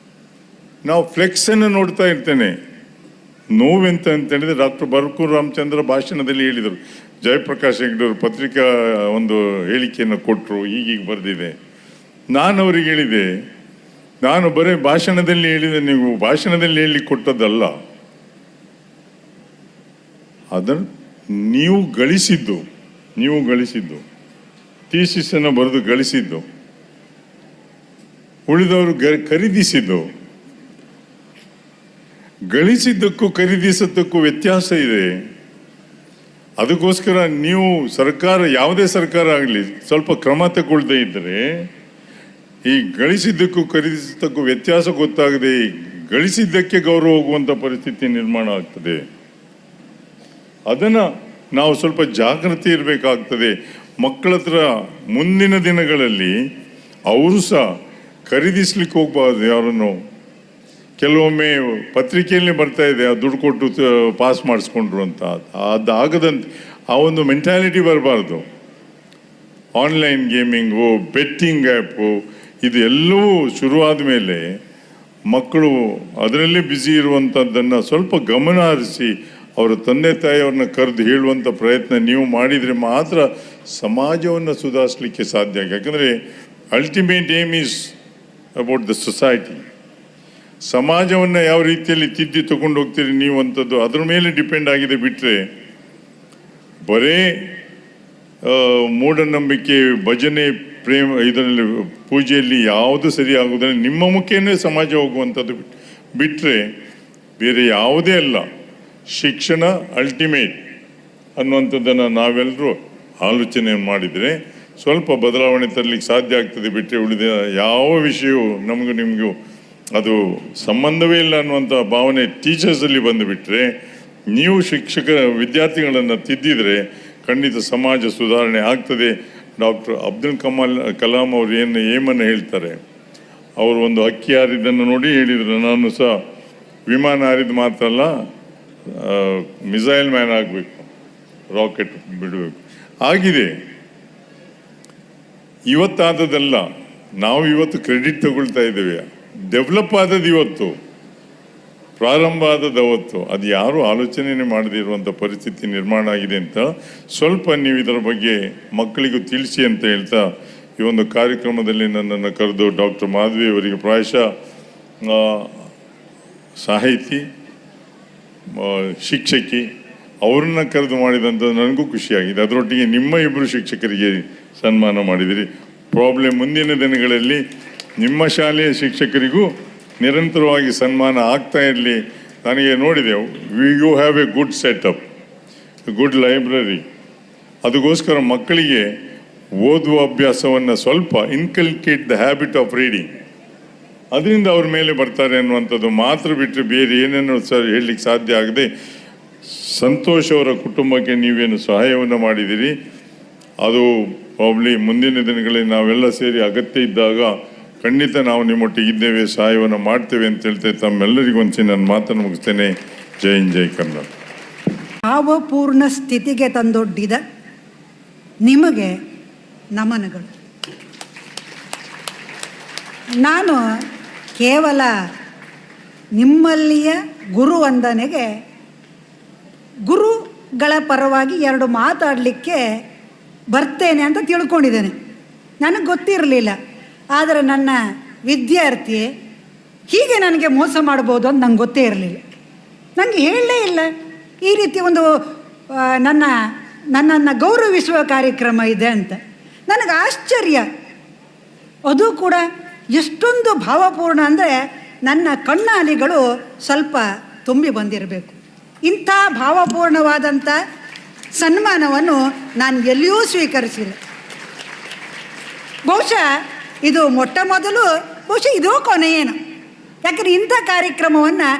ನಾವು ಫ್ಲೆಕ್ಸನ್ನು ನೋಡ್ತಾ ಇರ್ತೇನೆ. ನೋವೆಂತ ಅಂತ ಹೇಳಿದ್ರೆ ಡಾಕ್ಟರ್ ಬರಗೂರು ರಾಮಚಂದ್ರ ಭಾಷಣದಲ್ಲಿ ಹೇಳಿದರು. ಜಯಪ್ರಕಾಶ್ ಹೆಗ್ಡೆ ಅವರು ಪತ್ರಿಕಾ ಒಂದು ಹೇಳಿಕೆಯನ್ನು ಕೊಟ್ಟರು, ಈಗೀಗ ಬರೆದಿದೆ. ನಾನು ಅವ್ರಿಗೆ ಹೇಳಿದೆ, ನಾನು ಬರೀ ಭಾಷಣದಲ್ಲಿ ಹೇಳಿದೆ, ನೀವು ಭಾಷಣದಲ್ಲಿ ಹೇಳಲಿಕ್ಕೆ ಕೊಟ್ಟದ್ದಲ್ಲ, ಅದನ್ನು ನೀವು ಗಳಿಸಿದ್ದು ಥೀಸಿಸನ್ನು ಬರೆದು ಗಳಿಸಿದ್ದು, ಉಳಿದವರು ಖರೀದಿಸಿದ್ದು. ಗಳಿಸಿದ್ದಕ್ಕೂ ಖರೀದಿಸಿದ್ದಕ್ಕೂ ವ್ಯತ್ಯಾಸ ಇದೆ. ಅದಕ್ಕೋಸ್ಕರ ನೀವು ಸರ್ಕಾರ, ಯಾವುದೇ ಸರ್ಕಾರ ಆಗಲಿ, ಸ್ವಲ್ಪ ಕ್ರಮ ತಗೊಳ್ಳದೇ ಇದ್ದರೆ ಈ ಗಳಿಸಿದ್ದಕ್ಕೂ ಖರೀದಿಸಿದ್ದಕ್ಕೂ ವ್ಯತ್ಯಾಸ ಗೊತ್ತಾಗದೆ ಗಳಿಸಿದ್ದಕ್ಕೆ ಗೌರವ ಹೋಗುವಂಥ ಪರಿಸ್ಥಿತಿ ನಿರ್ಮಾಣ ಆಗ್ತದೆ. ಅದನ್ನು ನಾವು ಸ್ವಲ್ಪ ಜಾಗೃತಿ ಇರಬೇಕಾಗ್ತದೆ. ಮಕ್ಕಳ ಹತ್ರ ಮುಂದಿನ ದಿನಗಳಲ್ಲಿ ಅವರು ಸಹ ಖರೀದಿಸ್ಲಿಕ್ಕೆ ಹೋಗ್ಬಾರ್ದು ಯಾರನ್ನು. ಕೆಲವೊಮ್ಮೆ ಪತ್ರಿಕೆಯಲ್ಲಿ ಬರ್ತಾ ಇದೆ, ಆ ದುಡ್ಡು ಕೊಟ್ಟು ಪಾಸ್ ಮಾಡಿಸ್ಕೊಂಡ್ರು ಅಂತ. ಅದಾಗದಂತೆ ಆ ಒಂದು ಮೆಂಟ್ಯಾಲಿಟಿ ಬರಬಾರ್ದು. ಆನ್ಲೈನ್ ಗೇಮಿಂಗು, ಬೆಟ್ಟಿಂಗ್ ಆ್ಯಪು, ಇದು ಎಲ್ಲವೂ ಶುರುವಾದ ಮೇಲೆ ಮಕ್ಕಳು ಅದರಲ್ಲೇ ಬ್ಯುಸಿ ಇರುವಂಥದ್ದನ್ನು ಸ್ವಲ್ಪ ಗಮನ ಹರಿಸಿ ಅವರ ತಂದೆ ತಾಯಿಯವ್ರನ್ನ ಕರೆದು ಹೇಳುವಂಥ ಪ್ರಯತ್ನ ನೀವು ಮಾಡಿದರೆ ಮಾತ್ರ ಸಮಾಜವನ್ನು ಸುಧಾರಿಸಲಿಕ್ಕೆ ಸಾಧ್ಯ. ಯಾಕಂದರೆ ultimate aim is about the society. ಸಮಾಜವನ್ನು ಯಾವ ರೀತಿಯಲ್ಲಿ ತಿದ್ದಿ ತಗೊಂಡು ಹೋಗ್ತೀರಿ ನೀವು ಅಂಥದ್ದು ಅದ್ರ ಮೇಲೆ ಡಿಪೆಂಡ್ ಆಗಿದೆ. ಬಿಟ್ಟರೆ ಬರೇ ಮೂಢನಂಬಿಕೆ, ಭಜನೆ, ಪ್ರೇಮ ಇದರಲ್ಲಿ ಪೂಜೆಯಲ್ಲಿ ಯಾವುದು ಸರಿ ಆಗುವುದಿಲ್ಲ. ನಿಮ್ಮ ಮುಖೇನೇ ಸಮಾಜ ಹೋಗುವಂಥದ್ದು ಬಿಟ್ಟರೆ ಬೇರೆ ಯಾವುದೇ ಅಲ್ಲ. ಶಿಕ್ಷಣ ಅಲ್ಟಿಮೇಟ್ ಅನ್ನುವಂಥದ್ದನ್ನು ನಾವೆಲ್ಲರೂ ಆಲೋಚನೆ ಮಾಡಿದರೆ ಸ್ವಲ್ಪ ಬದಲಾವಣೆ ತರಲಿಕ್ಕೆ ಸಾಧ್ಯ ಆಗ್ತದೆ. ಬಿಟ್ಟರೆ ಉಳಿದ ಯಾವ ವಿಷಯವೂ ನಮಗೂ ನಿಮಗೂ ಅದು ಸಂಬಂಧವೇ ಇಲ್ಲ ಅನ್ನುವಂಥ ಭಾವನೆ ಟೀಚರ್ಸಲ್ಲಿ ಬಂದುಬಿಟ್ರೆ, ನೀವು ವಿದ್ಯಾರ್ಥಿಗಳನ್ನು ತಿದ್ದಿದರೆ ಖಂಡಿತ ಸಮಾಜ ಸುಧಾರಣೆ ಆಗ್ತದೆ. ಡಾಕ್ಟರ್ ಅಬ್ದುಲ್ ಕಲಾಂ ಅವರು ಏಮನ್ನು ಹೇಳ್ತಾರೆ, ಅವರು ಒಂದು ಹಕ್ಕಿ ಹಾರಿದ್ದನ್ನು ನೋಡಿ ಹೇಳಿದರು, ನಾನು ಸಹ ವಿಮಾನ ಹಾರಿದ್ದು ಮಾತ್ರ ಅಲ್ಲ, ಮಿಸೈಲ್ ಮ್ಯಾನ್ ಆಗಬೇಕು, ರಾಕೆಟ್ ಬಿಡಬೇಕು. ಆಗಿದೆ, ಇವತ್ತಾದದಲ್ಲ. ನಾವು ಇವತ್ತು ಕ್ರೆಡಿಟ್ ತಗೊಳ್ತಾ ಇದ್ದೇವೆ. ಡೆವಲಪ್ ಆದದ್ದು ಇವತ್ತು, ಪ್ರಾರಂಭ ಆದದ್ದು ಅವತ್ತು. ಅದು ಯಾರೂ ಆಲೋಚನೆ ಮಾಡದೇ ಇರುವಂಥ ಪರಿಸ್ಥಿತಿ ನಿರ್ಮಾಣ ಆಗಿದೆ ಅಂತ ಸ್ವಲ್ಪ ನೀವು ಇದರ ಬಗ್ಗೆ ಮಕ್ಕಳಿಗೂ ತಿಳಿಸಿ ಅಂತ ಹೇಳ್ತಾ, ಈ ಒಂದು ಕಾರ್ಯಕ್ರಮದಲ್ಲಿ ನನ್ನನ್ನು ಕರೆದು ಡಾಕ್ಟರ್ ಮಾಧವಿ ಅವರಿಗೆ ಪ್ರಾಯಶಃ ಸಾಹಿತಿ, ಶಿಕ್ಷಕಿ ಅವ್ರನ್ನ ಕರೆದು ಮಾಡಿದಂಥದ್ದು ನನಗೂ ಖುಷಿಯಾಗಿದೆ. ಅದರೊಟ್ಟಿಗೆ ನಿಮ್ಮ ಇಬ್ಬರು ಶಿಕ್ಷಕರಿಗೆ ಸನ್ಮಾನ ಮಾಡಿದಿರಿ. ಪ್ರಾಬ್ಲಮ್ ಮುಂದಿನ ದಿನಗಳಲ್ಲಿ ನಿಮ್ಮ ಶಾಲೆಯ ಶಿಕ್ಷಕರಿಗೂ ನಿರಂತರವಾಗಿ ಸನ್ಮಾನ ಆಗ್ತಾ ಇರಲಿ. ನನಗೆ ನೋಡಿದೆ, you have a good setup, good library. ಅದಕ್ಕೋಸ್ಕರ ಮಕ್ಕಳಿಗೆ ಓದುವ ಅಭ್ಯಾಸವನ್ನು ಸ್ವಲ್ಪ inculcate the habit of reading, ಅದರಿಂದ ಅವ್ರ ಮೇಲೆ ಬರ್ತಾರೆ ಅನ್ನುವಂಥದ್ದು ಮಾತ್ರ ಬಿಟ್ಟರೆ ಬೇರೆ ಏನೇನೋ ಹೇಳಲಿಕ್ಕೆ ಸಾಧ್ಯ ಆಗದೆ. ಸಂತೋಷ್ ಅವರ ಕುಟುಂಬಕ್ಕೆ ನೀವೇನು ಸಹಾಯವನ್ನು ಮಾಡಿದ್ದೀರಿ, ಅದು ಪ್ರಾಬ್ಲಿ ಮುಂದಿನ ದಿನಗಳಲ್ಲಿ ನಾವೆಲ್ಲ ಸೇರಿ ಅಗತ್ಯ ಇದ್ದಾಗ ಖಂಡಿತ ನಾವು ನಿಮ್ಮೊಟ್ಟಿಗೆ ಇದ್ದೇವೆ, ಸಹಾಯವನ್ನು ಮಾಡ್ತೇವೆ ಅಂತ ಹೇಳ್ತೇವೆ. ತಮ್ಮೆಲ್ಲರಿಗೂ ಒಂದ್ಸಿ ನನ್ನ ಮಾತನ್ನು ಮುಗಿಸ್ತೇನೆ. ಜೈ ಹಿಂದ್, ಜೈ ಕನ್ನಡ.
ಭಾವಪೂರ್ಣ ಸ್ಥಿತಿಗೆ ತಂದೊಡ್ಡಿದ ನಿಮಗೆ ನಮನಗಳು. ನಾನು ಕೇವಲ ನಿಮ್ಮಲ್ಲಿಯ ಗುರುವಂದನೆಗೆ ಗುರುಗಳ ಪರವಾಗಿ ಎರಡು ಮಾತಾಡಲಿಕ್ಕೆ ಬರ್ತೇನೆ ಅಂತ ತಿಳ್ಕೊಂಡಿದ್ದೇನೆ. ನನಗೆ ಗೊತ್ತಿರಲಿಲ್ಲ. ಆದರೆ ನನ್ನ ವಿದ್ಯಾರ್ಥಿ ಹೀಗೆ ನನಗೆ ಮೋಸ ಮಾಡ್ಬೋದು ಅಂತ ನಂಗೆ ಗೊತ್ತೇ ಇರಲಿಲ್ಲ. ನನಗೆ ಹೇಳಲೇ ಇಲ್ಲ ಈ ರೀತಿ ಒಂದು ನನ್ನನ್ನು ಗೌರವಿಸುವ ಕಾರ್ಯಕ್ರಮ ಇದೆ ಅಂತ. ನನಗೆ ಆಶ್ಚರ್ಯ. ಅದು ಕೂಡ ಎಷ್ಟೊಂದು ಭಾವಪೂರ್ಣ ಅಂದರೆ ನನ್ನ ಕಣ್ಣಾಲಿಗಳು ಸ್ವಲ್ಪ ತುಂಬಿ ಬಂದಿರಬೇಕು. ಇಂಥ ಭಾವಪೂರ್ಣವಾದಂಥ ಸನ್ಮಾನವನ್ನು ನಾನು ಎಲ್ಲಿಯೂ ಸ್ವೀಕರಿಸಿಲ್ಲ. ಬಹುಶಃ ಇದು ಮೊಟ್ಟ ಮೊದಲು, ಬಹುಶಃ ಇದೋ ಕೊನೆಯೇನು. ಯಾಕಂದರೆ ಇಂಥ ಕಾರ್ಯಕ್ರಮವನ್ನು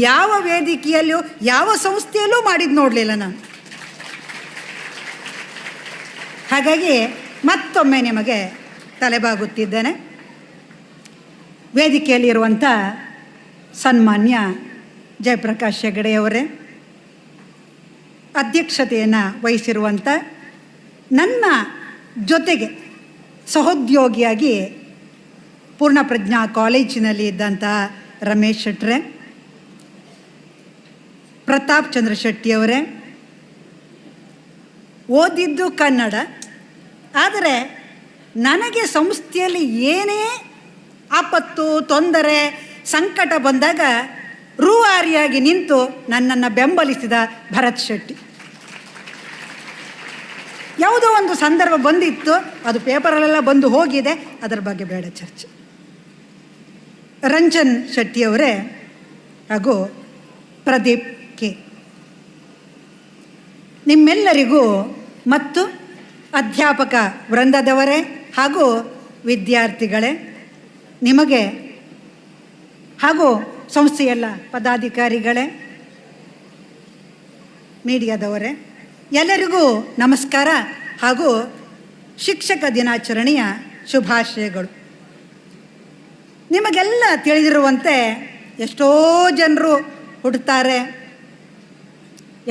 ಯಾವ ವೇದಿಕೆಯಲ್ಲೂ ಯಾವ ಸಂಸ್ಥೆಯಲ್ಲೂ ಮಾಡಿದ್ದು ನೋಡಲಿಲ್ಲ ನಾನು. ಹಾಗಾಗಿ ಮತ್ತೊಮ್ಮೆ ನಿಮಗೆ ತಲೆಬಾಗುತ್ತಿದ್ದೇನೆ. ವೇದಿಕೆಯಲ್ಲಿರುವಂಥ ಸನ್ಮಾನ್ಯ ಜಯಪ್ರಕಾಶ್ ಹೆಗಡೆಯವರೇ, ಅಧ್ಯಕ್ಷತೆಯನ್ನು ವಹಿಸಿರುವಂಥ ನನ್ನ ಜೊತೆಗೆ ಸಹೋದ್ಯೋಗಿಯಾಗಿ ಪೂರ್ಣಪ್ರಜ್ಞಾ ಕಾಲೇಜಿನಲ್ಲಿ ಇದ್ದಂತಹ ರಮೇಶ್ ಶೆಟ್ರೆ, ಪ್ರತಾಪ್ ಚಂದ್ರ ಶೆಟ್ಟಿಯವರೇ, ಓದಿದ್ದು ಕನ್ನಡ, ಆದರೆ ನನಗೆ ಸಂಸ್ಥೆಯಲ್ಲಿ ಏನೇ ಆಪತ್ತು, ತೊಂದರೆ, ಸಂಕಟ ಬಂದಾಗ ರೂವಾರಿಯಾಗಿ ನಿಂತು ನನ್ನನ್ನು ಬೆಂಬಲಿಸಿದ ಭರತ್ ಶೆಟ್ಟಿ. ಯಾವುದೋ ಒಂದು ಸಂದರ್ಭ ಬಂದಿತ್ತು, ಅದು ಪೇಪರಲ್ಲೆಲ್ಲ ಬಂದು ಹೋಗಿದೆ, ಅದರ ಬಗ್ಗೆ ಬೇಡ ಚರ್ಚೆ. ರಂಜನ್ ಶೆಟ್ಟಿಯವರೇ ಹಾಗೂ ಪ್ರದೀಪ್ ಕೆ, ನಿಮ್ಮೆಲ್ಲರಿಗೂ ಮತ್ತು ಅಧ್ಯಾಪಕ ವೃಂದದವರೇ ಹಾಗೂ ವಿದ್ಯಾರ್ಥಿಗಳೇ, ನಿಮಗೆ ಹಾಗೂ ಸಂಸ್ಥೆಯಲ್ಲ ಪದಾಧಿಕಾರಿಗಳೇ, ಮೀಡಿಯಾದವರೇ, ಎಲ್ಲರಿಗೂ ನಮಸ್ಕಾರ ಹಾಗೂ ಶಿಕ್ಷಕ ದಿನಾಚರಣೆಯ ಶುಭಾಶಯಗಳು. ನಿಮಗೆಲ್ಲ ತಿಳಿದಿರುವಂತೆ ಎಷ್ಟೋ ಜನರು ಹುಟ್ಟುತ್ತಾರೆ,